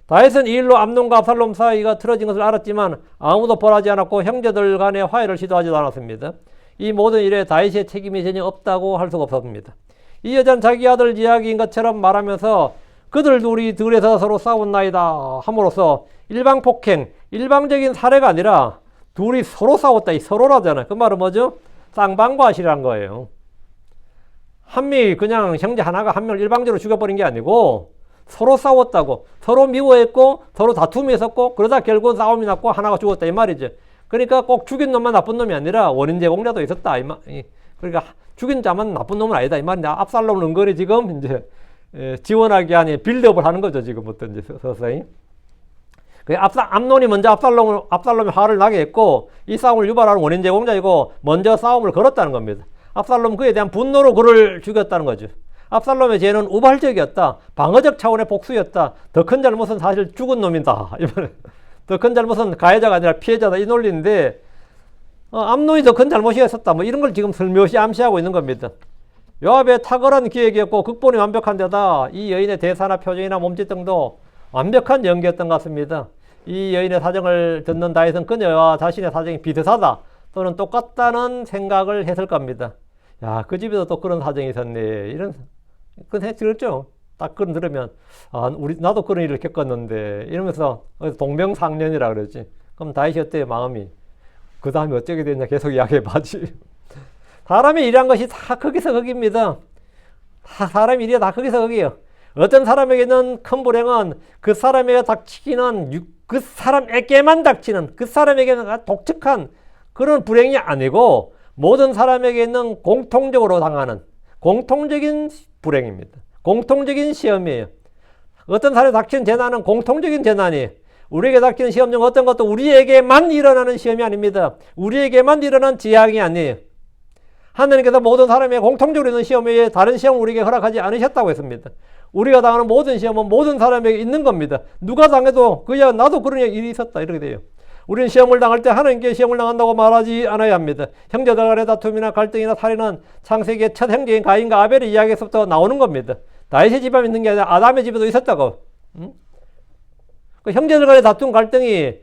다윗은 이 일로 암논과 압살롬 사이가 틀어진 것을 알았지만 아무도 벌하지 않았고 형제들 간의 화해를 시도하지도 않았습니다. 이 모든 일에 다윗의 책임이 전혀 없다고 할 수가 없었습니다. 이 여자는 자기 아들 이야기인 것처럼 말하면서 그들 둘이 들에서 서로 싸웠나이다 함으로써 일방 폭행, 일방적인 사례가 아니라 둘이 서로 싸웠다. 이 서로라잖아요. 그 말은 뭐죠? 쌍방과실이란 거예요. 한 명이 그냥 형제 하나가 한 명을 일방적으로 죽여버린 게 아니고 서로 싸웠다고. 서로 미워했고 서로 다툼이 있었고 그러다 결국은 싸움이 났고 하나가 죽었다 이 말이죠. 그러니까 꼭 죽인 놈만 나쁜 놈이 아니라 원인 제공자도 있었다. 그러니까 죽인 자만 나쁜 놈은 아니다 이 말인데 압살롬은 은근히 지금 이제 지원하기 아니 빌드업을 하는 거죠 지금부터 이제 서서히. 암논이 먼저 압살롬이 화를 나게 했고 이 싸움을 유발하는 원인 제공자이고 먼저 싸움을 걸었다는 겁니다. 압살롬 그에 대한 분노로 그를 죽였다는 거죠. 압살롬의 죄는 우발적이었다. 방어적 차원의 복수였다. 더 큰 잘못은 사실 죽은 놈이다. 더 큰 잘못은 가해자가 아니라 피해자다. 이 논리인데 암논이 더 큰 잘못이 있었다. 뭐 이런 걸 지금 슬며시 암시하고 있는 겁니다. 요압의 탁월한 기획이었고 극본이 완벽한 데다 이 여인의 대사나 표정이나 몸짓 등도 완벽한 연기였던 것 같습니다. 이 여인의 사정을 듣는 다윗은 그녀와 자신의 사정이 비슷하다 또는 똑같다는 생각을 했을 겁니다. 야, 그 집에도 또 그런 사정이 있었네. 이런 그건 들었죠. 딱 그런 들으면 나도 그런 일을 겪었는데 이러면서 동병상련이라 그러지. 그럼 다윗이 어때요? 마음이 그 다음에 어떻게 됐냐 계속 이야기해봐지. 사람이 일한 것이 다 거기서 거기입니다. 사람이 일이 다 거기서 거기예요. 어떤 사람에게는 큰 불행은 그 사람에게 닥치기는 그 사람에게만 닥치는 그 사람에게는 독특한 그런 불행이 아니고 모든 사람에게는 공통적으로 당하는 공통적인 불행입니다. 공통적인 시험이에요. 어떤 사람에 닥치는 재난은 공통적인 재난이에요. 우리에게 닥치는 시험 중 어떤 것도 우리에게만 일어나는 시험이 아닙니다. 우리에게만 일어나는 재앙이 아니에요. 하느님께서 모든 사람에게 공통적으로 있는 시험 외에 다른 시험을 우리에게 허락하지 않으셨다고 했습니다. 우리가 당하는 모든 시험은 모든 사람에게 있는 겁니다. 누가 당해도 그야 나도 그런 일이 있었다 이렇게 돼요. 우리는 시험을 당할 때 하나님께 시험을 당한다고 말하지 않아야 합니다. 형제들 간의 다툼이나 갈등이나 살인은 창세기의 첫 형제인 가인과 아벨의 이야기에서부터 나오는 겁니다. 다윗의 집에 있는 게 아니라 아담의 집에도 있었다고. 응? 그 형제들 간의 다툼 갈등이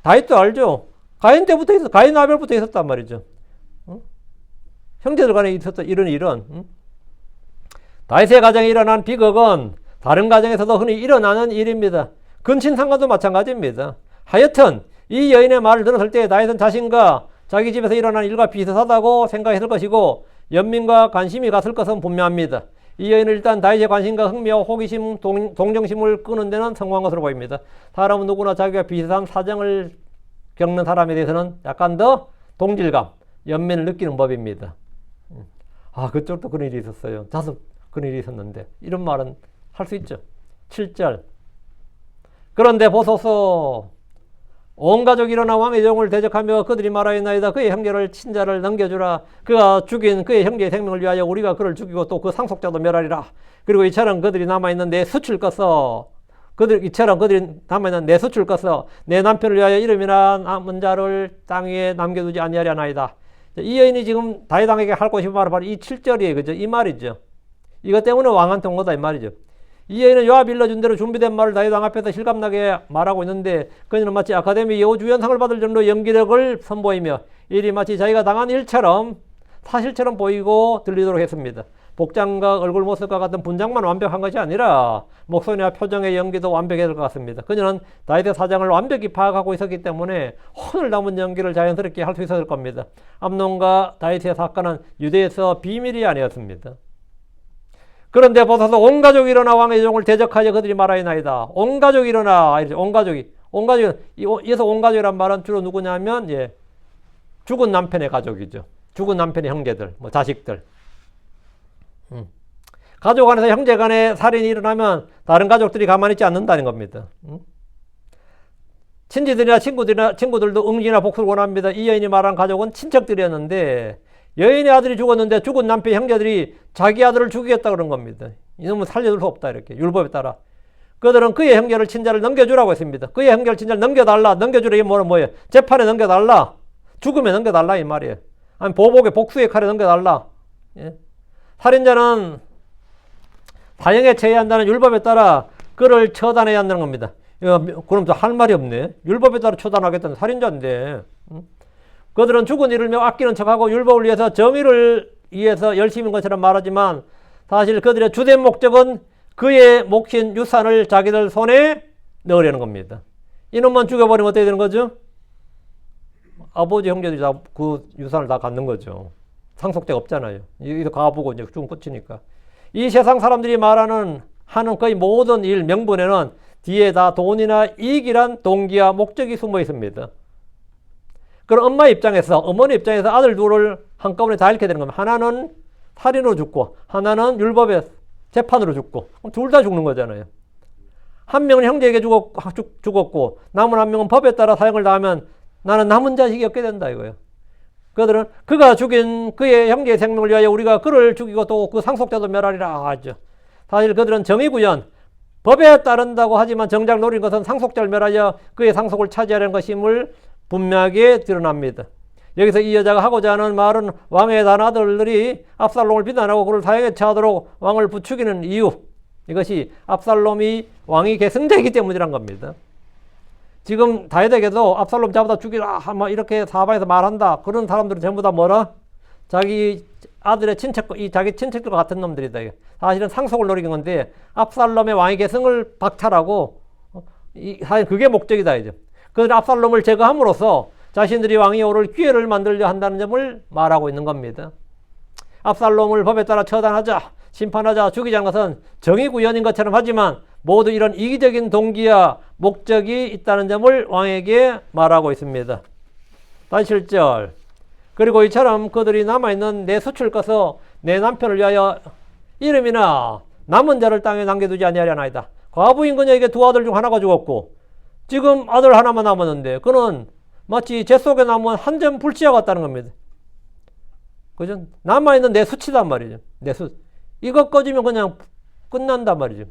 다윗도 알죠. 가인 때부터 있었어. 가인 아벨부터 있었단 말이죠. 응? 형제들 간에 있었던 이런 일은 다윗의 가정에 일어난 비극은 다른 가정에서도 흔히 일어나는 일입니다. 근친상간도 마찬가지입니다. 하여튼 이 여인의 말을 들었을 때 다윗은 자신과 자기 집에서 일어난 일과 비슷하다고 생각했을 것이고 연민과 관심이 갔을 것은 분명합니다. 이 여인은 일단 다윗의 관심과 흥미와 호기심, 동정심을 끄는 데는 성공한 것으로 보입니다. 사람은 누구나 자기가 비슷한 사정을 겪는 사람에 대해서는 약간 더 동질감, 연민을 느끼는 법입니다. 그쪽도 그런 일이 있었어요. 나도 그런 일이 있었는데 이런 말은 할 수 있죠. 7절 그런데 보소서 온 가족이 일어나 왕의 종을 대적하며 그들이 말하였나이다. 그의 형제를 친자를 넘겨주라. 그가 죽인 그의 형제의 생명을 위하여 우리가 그를 죽이고 또 그 상속자도 멸하리라. 그리고 이처럼 그들이 남아있는 내 수출 것서 이처럼 그들이 남아있는 내 수출 것서 내 남편을 위하여 이름이나 남은 자를 땅 위에 남겨두지 아니하려나이다. 이 여인이 지금 다윗왕에게 하고 싶은 말은 바로 이 7절이에요. 그죠? 이 말이죠. 이것 때문에 왕한테 온 거다 이 말이죠. 이 여인은 요압이 일러준 대로 준비된 말을 다윗왕 앞에서 실감나게 말하고 있는데 그녀는 마치 아카데미 여우주연상을 받을 정도의 연기력을 선보이며 일이 마치 자기가 당한 일처럼 사실처럼 보이고 들리도록 했습니다. 복장과 얼굴 모습과 같은 분장만 완벽한 것이 아니라 목소리와 표정의 연기도 완벽했을 것 같습니다. 그녀는 다윗의 사정을 완벽히 파악하고 있었기 때문에 혼을 담은 연기를 자연스럽게 할 수 있었을 겁니다. 암논과 다윗의 사건은 유대에서 비밀이 아니었습니다. 그런데 보소서 온 가족이 일어나 왕의 종을 대적하여 그들이 말하였나이다. 온 가족이 일어나. 온 가족이. 여기서 온 가족이란 말은 주로 누구냐면 죽은 남편의 가족이죠. 죽은 남편의 형제들, 자식들. 가족 안에서 형제 간에 살인이 일어나면 다른 가족들이 가만히 있지 않는다는 겁니다. 친지들이나 친구들도 응징이나 복수를 원합니다. 이 여인이 말한 가족은 친척들이었는데 여인의 아들이 죽었는데 죽은 남편 형제들이 자기 아들을 죽이겠다 그런 겁니다. 이놈은 살려줄 수 없다 이렇게 율법에 따라. 그들은 그의 형제를 친자를 넘겨주라고 했습니다. 그의 형제를 친자를 넘겨달라. 넘겨주라 이게 뭐예요? 재판에 넘겨달라. 죽음에 넘겨달라 이 말이에요. 아니 보복의 복수의 칼에 넘겨달라. 살인자는 사형에 처해야 한다는 율법에 따라 그를 처단해야 한다는 겁니다. 그럼 또 할 말이 없네. 율법에 따라 처단하겠다는 살인자인데. 그들은 죽은 이를 아끼는 척하고 율법을 위해서 정의를 위해서 열심인 것처럼 말하지만 사실 그들의 주된 목적은 그의 몫인 유산을 자기들 손에 넣으려는 겁니다. 이놈만 죽여버리면 어떻게 되는 거죠? 아버지 형제들이 다 그 유산을 다 갖는 거죠. 상속자가 없잖아요. 이거 가보고 이제 죽으면 끝이니까. 이 세상 사람들이 하는 거의 모든 일 명분에는 뒤에 다 돈이나 이익이란 동기와 목적이 숨어 있습니다. 그럼 어머니 입장에서 아들 둘을 한꺼번에 다 잃게 되는 겁니다. 하나는 살인으로 죽고 하나는 율법의 재판으로 죽고 둘 다 죽는 거잖아요. 한 명은 형제에게 죽었고 남은 한 명은 법에 따라 사형을 당하면 나는 남은 자식이 얻게 된다 이거예요. 그들은 그가 죽인 그의 형제의 생명을 위하여 우리가 그를 죽이고 또 그 상속자도 멸하리라 하죠. 사실 그들은 정의구현, 법에 따른다고 하지만 정작 노린 것은 상속자를 멸하여 그의 상속을 차지하려는 것임을 분명하게 드러납니다. 여기서 이 여자가 하고자 하는 말은 왕의 단 아들들이 압살롬을 비난하고 그를 사형에 처하도록 왕을 부추기는 이유, 이것이 압살롬이 왕이 계승되기 때문이란 겁니다. 지금 다윗에게도 압살롬 잡아다 죽이라 막 이렇게 사바에서 말한다. 그런 사람들은 전부 다 뭐라? 자기 아들의 친척, 자기 친척들과 같은 놈들이다. 사실은 상속을 노리는 건데 압살롬의 왕위 계승을 박탈하고 사실 그게 목적이다 이제. 그래서 압살롬을 제거함으로써 자신들이 왕위에 오를 기회를 만들려 한다는 점을 말하고 있는 겁니다. 압살롬을 법에 따라 처단하자, 심판하자, 죽이자는 것은 정의구현인 것처럼 하지만 모두 이런 이기적인 동기와 목적이 있다는 점을 왕에게 말하고 있습니다. 다시 7절. 그리고 이처럼 그들이 남아있는 내 수출 꺼서 내 남편을 위하여 이름이나 남은 자를 땅에 남겨두지 아니하려나이다. 과부인 그녀에게 두 아들 중 하나가 죽었고 지금 아들 하나만 남았는데 그는 마치 재 속에 남은 한 점 불치와 같다는 겁니다. 그죠? 남아있는 내 수치단 말이죠. 내 수. 이것 꺼지면 그냥 끝난단 말이죠.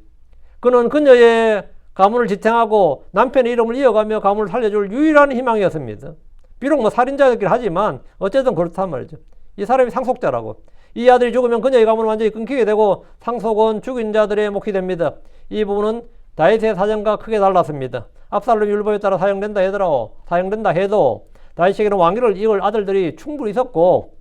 그는 그녀의 가문을 지탱하고 남편의 이름을 이어가며 가문을 살려줄 유일한 희망이었습니다. 비록 뭐 살인자였긴 하지만 어쨌든 그렇단 말이죠. 이 사람이 상속자라고. 이 아들이 죽으면 그녀의 가문은 완전히 끊기게 되고 상속은 죽인 자들의 몫이 됩니다. 이 부분은 다윗의 사정과 크게 달랐습니다. 압살롬 율법에 따라 사용된다 해도 다윗에게는 왕위를 이을 아들들이 충분히 있었고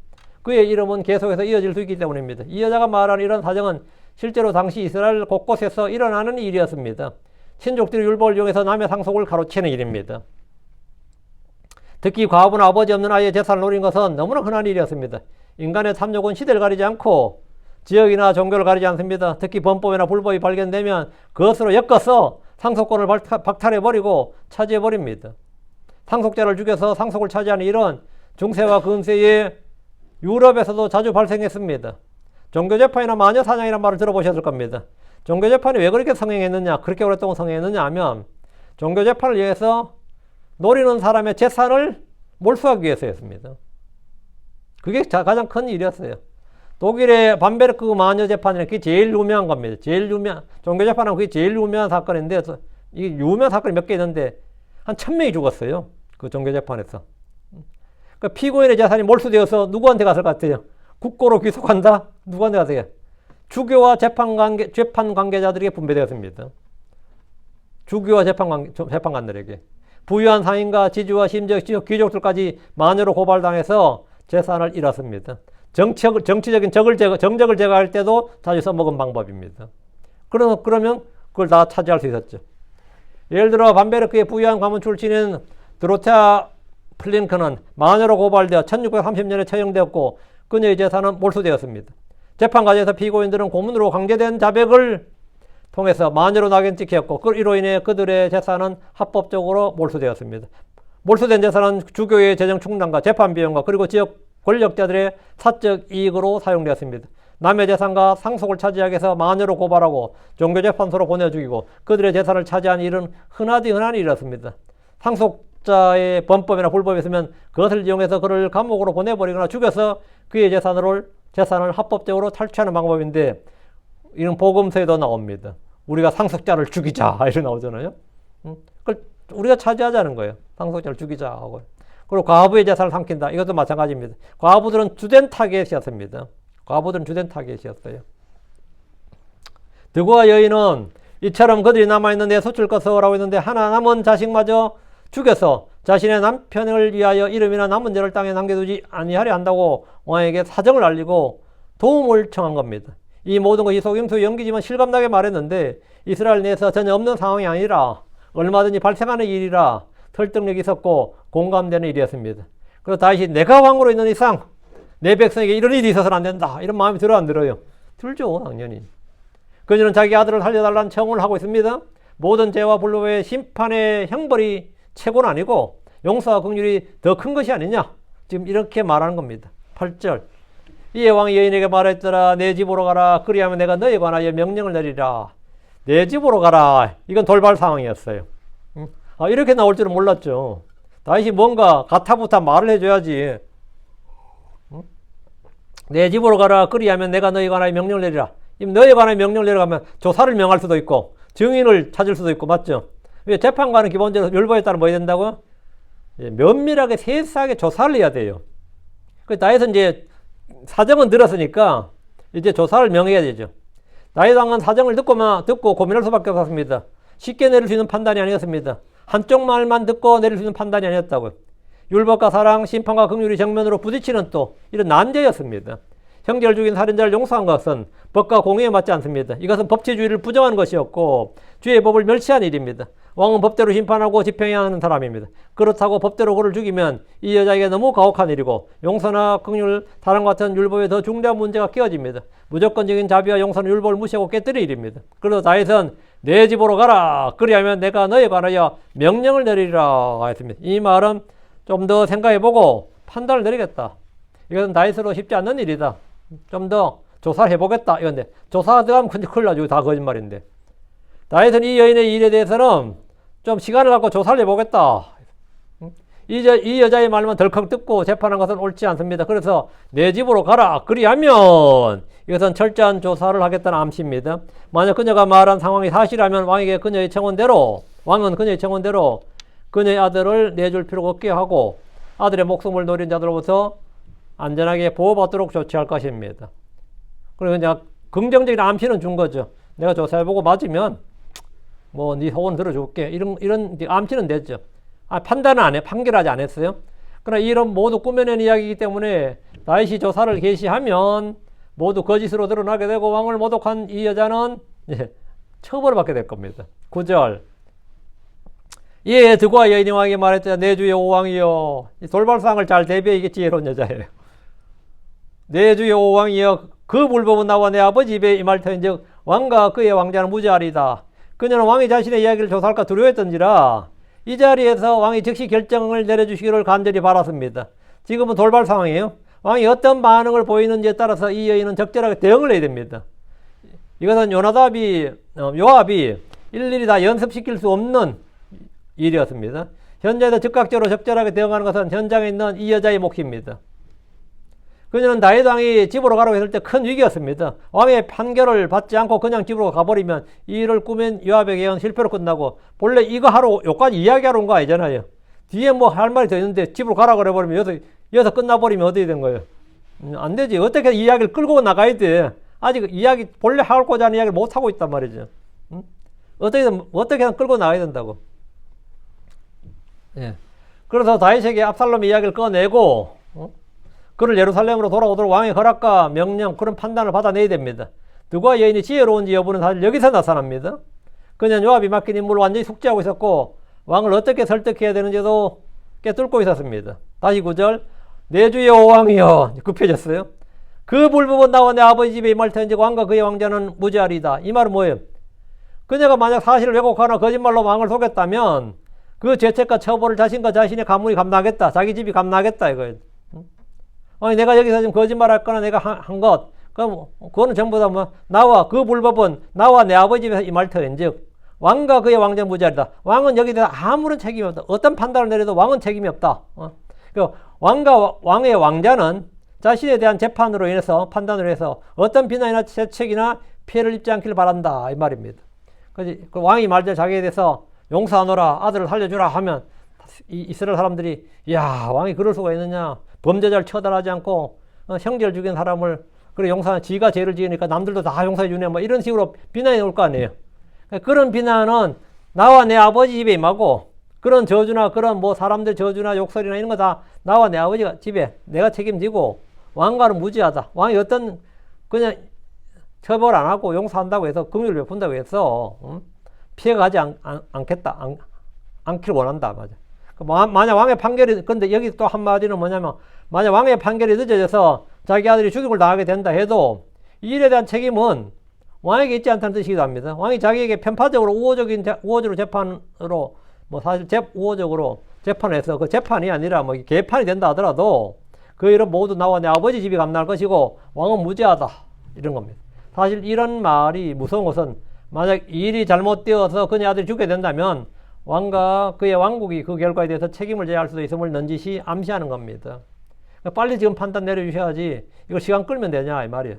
그의 이름은 계속해서 이어질 수 있기 때문입니다. 이 여자가 말하는 이런 사정은 실제로 당시 이스라엘 곳곳에서 일어나는 일이었습니다. 신족들이 율법을 이용해서 남의 상속을 가로채는 일입니다. 특히 과부나 아버지 없는 아이의 재산을 노린 것은 너무나 흔한 일이었습니다. 인간의 탐욕은 시대를 가리지 않고 지역이나 종교를 가리지 않습니다. 특히 범법이나 불법이 발견되면 그것으로 엮어서 상속권을 박탈해버리고 차지해버립니다. 상속자를 죽여서 상속을 차지하는 일은 중세와 근세의 유럽에서도 자주 발생했습니다. 종교재판이나 마녀사냥이라는 말을 들어보셨을 겁니다. 종교재판이 왜 그렇게 성행했느냐, 그렇게 오랫동안 성행했느냐 하면 종교재판을 위해서 노리는 사람의 재산을 몰수하기 위해서였습니다. 그게 가장 큰 일이었어요. 독일의 밤베르크 마녀 재판이라는 그게 제일 유명한 겁니다. 제일 유명한, 종교재판은 그게 제일 유명한 사건인데, 이 유명한 사건이 몇 개 있는데, 한 1000명이 죽었어요. 그 종교재판에서. 그러니까 피고인의 재산이 몰수되어서 누구한테 갔을 것 같아요? 국고로 귀속한다? 누구한테 갔어요? 주교와 재판 관계자들에게 분배되었습니다. 주교와 재판관들에게. 부유한 상인과 지주와 심지어 귀족들까지 마녀로 고발당해서 재산을 잃었습니다. 정적을 제거할 때도 자주 써먹은 방법입니다. 그러면 그걸 다 차지할 수 있었죠. 예를 들어 밤베르크의 부유한 가문 출신인 드로테아 플링크는 마녀로 고발되어 1630년에 처형되었고 그녀의 재산은 몰수되었습니다. 재판 과정에서 피고인들은 고문으로 강제된 자백을 통해서 마녀로 낙인 찍혔고 이로 인해 그들의 재산은 합법적으로 몰수되었습니다. 몰수된 재산은 주교의 재정 충당과 재판 비용과 그리고 지역 권력자들의 사적 이익으로 사용되었습니다. 남의 재산과 상속을 차지하기 위해서 마녀로 고발하고 종교재판소로 보내 죽이고 그들의 재산을 차지한 일은 흔한 일이었습니다. 상속자의 범법이나 불법이 있으면 그것을 이용해서 그를 감옥으로 보내버리거나 죽여서 그의 재산을 합법적으로 탈취하는 방법인데 이런 복음서에도 나옵니다. 우리가 상속자를 죽이자 이렇게 나오잖아요. 그걸 우리가 차지하자는 거예요. 상속자를 죽이자 하고. 그리고 과부의 재산을 삼킨다. 이것도 마찬가지입니다. 과부들은 주된 타겟이었습니다. 드고와 여인은 이처럼 그들이 남아있는 내 소출 것으로라고 했는데 하나 남은 자식마저 죽여서 자신의 남편을 위하여 이름이나 남은 자를 땅에 남겨두지 아니하려 한다고 왕에게 사정을 알리고 도움을 청한 겁니다. 이 모든 것이 속임수 연기지만 실감나게 말했는데 이스라엘 내에서 전혀 없는 상황이 아니라 얼마든지 발생하는 일이라 설득력이 있었고 공감되는 일이었습니다. 그래서 다시 내가 왕으로 있는 이상 내 백성에게 이런 일이 있어서는 안 된다. 이런 마음이 들어 안 들어요? 들죠, 당연히. 그녀는 자기 아들을 살려달라는 청을 하고 있습니다. 모든 죄와 불법의 심판의 형벌이 최고는 아니고 용서와 긍휼이 더 큰 것이 아니냐. 지금 이렇게 말하는 겁니다. 8절. 이에 왕이 여인에게 말했더라. 내 집으로 가라. 그리하면 내가 너에 관하여 명령을 내리라. 내 집으로 가라. 이건 돌발 상황이었어요. 이렇게 나올 줄은 몰랐죠. 다시 뭔가 가타부타 말을 해줘야지. 내 집으로 가라. 그리하면 내가 너에 관하여 명령을 내리라. 너에 관하여 명령을 내려가면 조사를 명할 수도 있고 증인을 찾을 수도 있고 맞죠? 왜 재판관은 기본적으로 율법에 따라 뭐 해야 된다고요? 면밀하게 세세하게 조사를 해야 돼요. 그 다윗은 이제 사정은 들었으니까 이제 조사를 명해야 되죠. 다윗 왕은 사정을 듣고 고민할 수밖에 없었습니다. 쉽게 내릴 수 있는 판단이 아니었습니다. 한쪽 말만 듣고 내릴 수 있는 판단이 아니었다고요. 율법과 사랑, 심판과 긍휼이 정면으로 부딪히는 또 이런 난제였습니다. 형제를 죽인 살인자를 용서한 것은 법과 공의에 맞지 않습니다. 이것은 법치주의를 부정한 것이었고 주의 법을 멸시한 일입니다. 왕은 법대로 심판하고 집행해야 하는 사람입니다. 그렇다고 법대로 그를 죽이면 이 여자에게 너무 가혹한 일이고 용서나 긍휼, 사랑 같은 율법에 더 중대한 문제가 끼어집니다. 무조건적인 자비와 용서는 율법을 무시하고 깨뜨릴 일입니다. 그래서 다윗은 내 집으로 가라. 그리하면 내가 너에 관하여 명령을 내리리라 했습니다. 이 말은 좀 더 생각해보고 판단을 내리겠다. 이것은 다윗으로 쉽지 않는 일이다. 좀 더 조사를 해보겠다. 이건데 조사가 들어가면 큰일 나죠. 다 거짓말인데. 다윗은 이 여인의 일에 대해서는 좀 시간을 갖고 조사를 해보겠다. 이 여자의 말만 덜컥 듣고 재판한 것은 옳지 않습니다. 그래서 내 집으로 가라. 그리하면 이것은 철저한 조사를 하겠다는 암시입니다. 만약 그녀가 말한 상황이 사실이라면 왕은 그녀의 청원대로 그녀의 아들을 내줄 필요가 없게 하고 아들의 목숨을 노린 자들로부터 안전하게 보호받도록 조치할 것입니다. 그리고 이제 긍정적인 암시는 준 거죠. 내가 조사해보고 맞으면 뭐 네 소원 들어줄게. 이런 암시는 됐죠. 판단은 안 해. 판결하지 않았어요. 그러나 이런 모두 꾸며낸 이야기이기 때문에 다윗이 조사를 개시하면 모두 거짓으로 드러나게 되고 왕을 모독한 이 여자는 처벌을 받게 될 겁니다. 9절. 이에 드고와 여인이 왕에게 말했다. 내 주의 오왕이여. 돌발상을 잘 대비해. 이게 지혜로운 여자예요. 내 주의 오왕이여. 그 불법은 나와 내 아버지 입에 임할 터인즉 왕과 그의 왕자는 무죄하리다. 그녀는 왕이 자신의 이야기를 조사할까 두려워했던지라 이 자리에서 왕이 즉시 결정을 내려주시기를 간절히 바랐습니다. 지금은 돌발 상황이에요. 왕이 어떤 반응을 보이는지에 따라서 이 여인은 적절하게 대응을 해야 됩니다. 이것은 요압이 일일이 다 연습시킬 수 없는 일이었습니다. 현장에서 즉각적으로 적절하게 대응하는 것은 현장에 있는 이 여자의 몫입니다. 그녀는 다윗 왕이 집으로 가라고 했을 때 큰 위기였습니다. 왕의 판결을 받지 않고 그냥 집으로 가버리면 이 일을 꾸민 요압의 계획은 실패로 끝나고 본래 이거 하러 여기까지 이야기하러 온 거 아니잖아요. 뒤에 뭐 할 말이 더 있는데 집으로 가라고 그래버리면 여기서 끝나버리면 어떻게 된 거예요? 안 되지. 어떻게 이야기를 끌고 나가야 돼. 아직 이야기 본래 하고자 하는 이야기를 못 하고 있단 말이죠. 어떻게든 끌고 나가야 된다고. 예. 그래서 다윗에게 압살롬의 이야기를 꺼내고 그를 예루살렘으로 돌아오도록 왕의 허락과 명령 그런 판단을 받아내야 됩니다. 누가 여인이 지혜로운지 여부는 사실 여기서 나타납니다. 그녀는 요압이 맡긴 임무를 완전히 숙지하고 있었고 왕을 어떻게 설득해야 되는지도 꿰뚫고 있었습니다. 다시 9절. 내 주의 오왕이여. 급해졌어요. 그 불법은 나와 내 아버지 집에 임할 터인즉 왕과 그의 왕자는 무죄하리다. 이 말은 뭐예요? 그녀가 만약 사실을 왜곡하나 거짓말로 왕을 속였다면 그 죄책과 처벌을 자신과 자신의 가문이 감당하겠다. 자기 집이 감당하겠다 이거예요. 아니 내가 여기서 지금 거짓말할 거나 내가 한 것 그럼 그거는 전부 다 뭐 나와 그 불법은 나와 내 아버지 집에서 임할 터인즉 왕과 그의 왕자는 무죄하리다. 왕은 여기에 대해서 아무런 책임이 없다. 어떤 판단을 내려도 왕은 책임이 없다. 그 왕의 왕자는 자신에 대한 재판으로 인해서 판단으로 해서 어떤 비난이나 채책이나 피해를 입지 않기를 바란다 이 말입니다. 그 왕이 말대로 자기에 대해서 용서하노라 아들을 살려주라 하면 이스라엘 사람들이 야 왕이 그럴 수가 있느냐 범죄자를 처단하지 않고 형제를 죽인 사람을 그래 용서하는 지가 죄를 지으니까 남들도 다 용서해 주네 뭐 이런 식으로 비난이 올 거 아니에요. 그런 비난은 나와 내 아버지 집에 임하고 그런 저주나 그런 뭐 사람들 저주나 욕설이나 이런 거 다 나와 내 아버지 집에 내가 책임지고 왕과는 무죄하다. 왕이 어떤 그냥 처벌 안 하고 용서한다고 해서 긍휼을 베푼다고 해서 피해가지 않기를 원한다. 맞아. 만약 왕의 판결이 근데 여기 또 한마디는 뭐냐면 만약 왕의 판결이 늦어져서 자기 아들이 죽임을 당하게 된다 해도 이 일에 대한 책임은 왕에게 있지 않다는 뜻이기도 합니다. 왕이 자기에게 편파적으로 우호적으로 재판으로 뭐 사실 우호적으로 재판을 해서 그 재판이 아니라 뭐 개판이 된다 하더라도 그 일은 모두 나와 내 아버지 집이 감당할 것이고 왕은 무죄하다 이런 겁니다. 사실 이런 말이 무서운 것은 만약 이 일이 잘못되어서 그녀 아들이 죽게 된다면 왕과 그의 왕국이 그 결과에 대해서 책임을 져야 할 수도 있음을 넌지시 암시하는 겁니다. 빨리 지금 판단 내려주셔야지 이걸 시간 끌면 되냐 이 말이에요.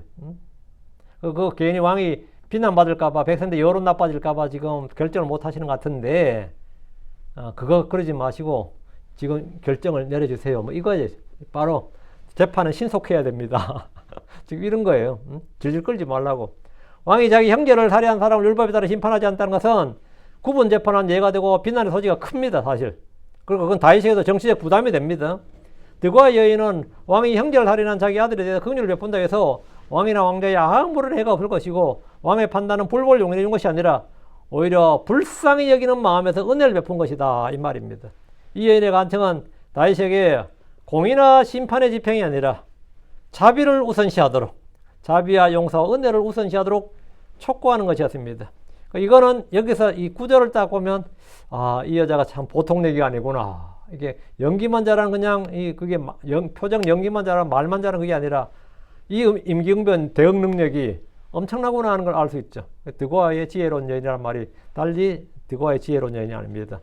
그 괜히 왕이 비난받을까봐 백성들 여론 나빠질까봐 지금 결정을 못 하시는 것 같은데 그러지 마시고 지금 결정을 내려주세요. 뭐 이거예요. 바로 재판은 신속해야 됩니다. 지금 이런 거예요. 질질 끌지 말라고. 왕이 자기 형제를 살해한 사람을 율법에 따라 심판하지 않다는 것은 구분 재판한 예가 되고 비난의 소지가 큽니다, 사실. 그리고 그건 다윗에게도 정치적 부담이 됩니다. 드고아 여인은 왕이 형제를 살인한 자기 아들에 대해서 긍휼을 베푼다 해서 왕이나 왕자의 아무런 해가 없을 것이고 왕의 판단은 불법을 용인해 준 것이 아니라 오히려 불쌍히 여기는 마음에서 은혜를 베푼 것이다, 이 말입니다. 이 여인의 간청은 다윗에게 공의나 심판의 집행이 아니라 자비를 우선시하도록, 자비와 용서와 은혜를 우선시하도록 촉구하는 것이었습니다. 이거는 여기서 이 구절을 딱 보면 이 여자가 참 보통 얘기가 아니구나. 이게 연기만 잘하는 그냥 그게 표정 연기만 잘하는 말만 잘하는 그게 아니라 이 임기응변 대응 능력이 엄청나구나 하는 걸 알 수 있죠. 드고아의 지혜로운 여인이라는 말이 달리 드고아의 지혜로운 여인이 아닙니다.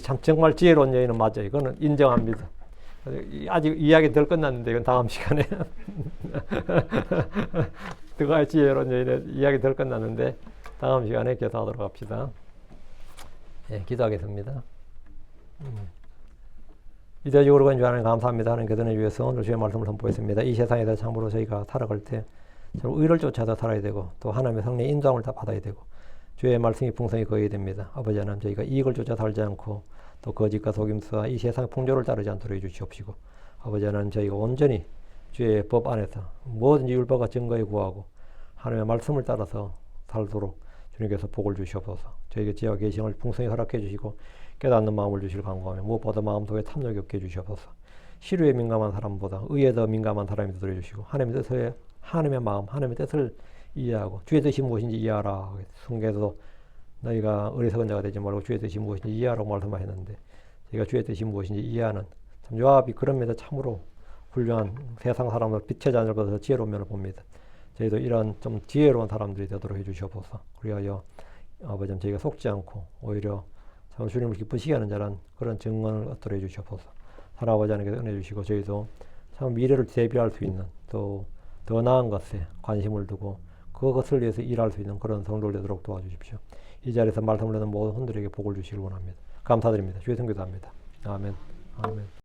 참 정말 지혜로운 여인은 맞아요. 이거는 인정합니다. 아직 이야기 덜 끝났는데 이건 다음 시간에 드고아의 지혜로운 여인의 이야기 덜 끝났는데 다음 시간에 계속하도록 합시다. 기도하겠습니다. 이대적으로 건 주 하나님 감사합니다. 하나님 그전에 위해서 오늘 주의 말씀을 선포했습니다. 이 세상에서 참으로 저희가 살아갈 때 의를 쫓아서 살아야 되고 또 하나님의 성령의 인도함을 다 받아야 되고 주의 말씀이 풍성히 거해야 됩니다. 아버지 하나님 저희가 이익을 쫓아 살지 않고 또 거짓과 속임수와 이 세상의 풍조를 따르지 않도록 해주시옵시고 아버지 하나님 저희가 온전히 주의 법 안에서 뭐든지 율법과 증거에 구하고 하나님의 말씀을 따라서 살도록 주님께서 복을 주시옵소서. 저희에게 지혜와 계시를 풍성히 허락해 주시고 깨닫는 마음을 주실 간구하며 무엇보다 마음 속에 탐욕이 없게 해주시옵소서. 시류에 민감한 사람보다 의에 더 민감한 사람이 되도록 해주시고 하나님의 뜻을 하나님의 마음 하나님의 뜻을 이해하고 주의 뜻이 무엇인지 이해하라. 성경에서도 너희가 어리석은 자가 되지 말고 주의 뜻이 무엇인지 이해하라고 말씀하셨는데 저희가 주의 뜻이 무엇인지 이해하는 참 요압이 그런 면에서 참으로 훌륭한 세상 사람을 빛의 자녀로서 지혜로운 면을 봅니다. 저희도 이런 좀 지혜로운 사람들이 되도록 해주시옵소서. 그리하여 아버지 저희가 속지 않고 오히려 참 주님을 기쁘시게 하는 자란 그런 증언을 얻도록 해주시옵소서. 할아버지 하나님께서 은혜 주시고 저희도 참 미래를 대비할 수 있는 또 더 나은 것에 관심을 두고 그것을 위해서 일할 수 있는 그런 성도를 되도록 도와주십시오. 이 자리에서 말씀을 듣는 모든 분들에게 복을 주시길 원합니다. 감사드립니다. 주의 성교도 합니다. 아멘. 아멘.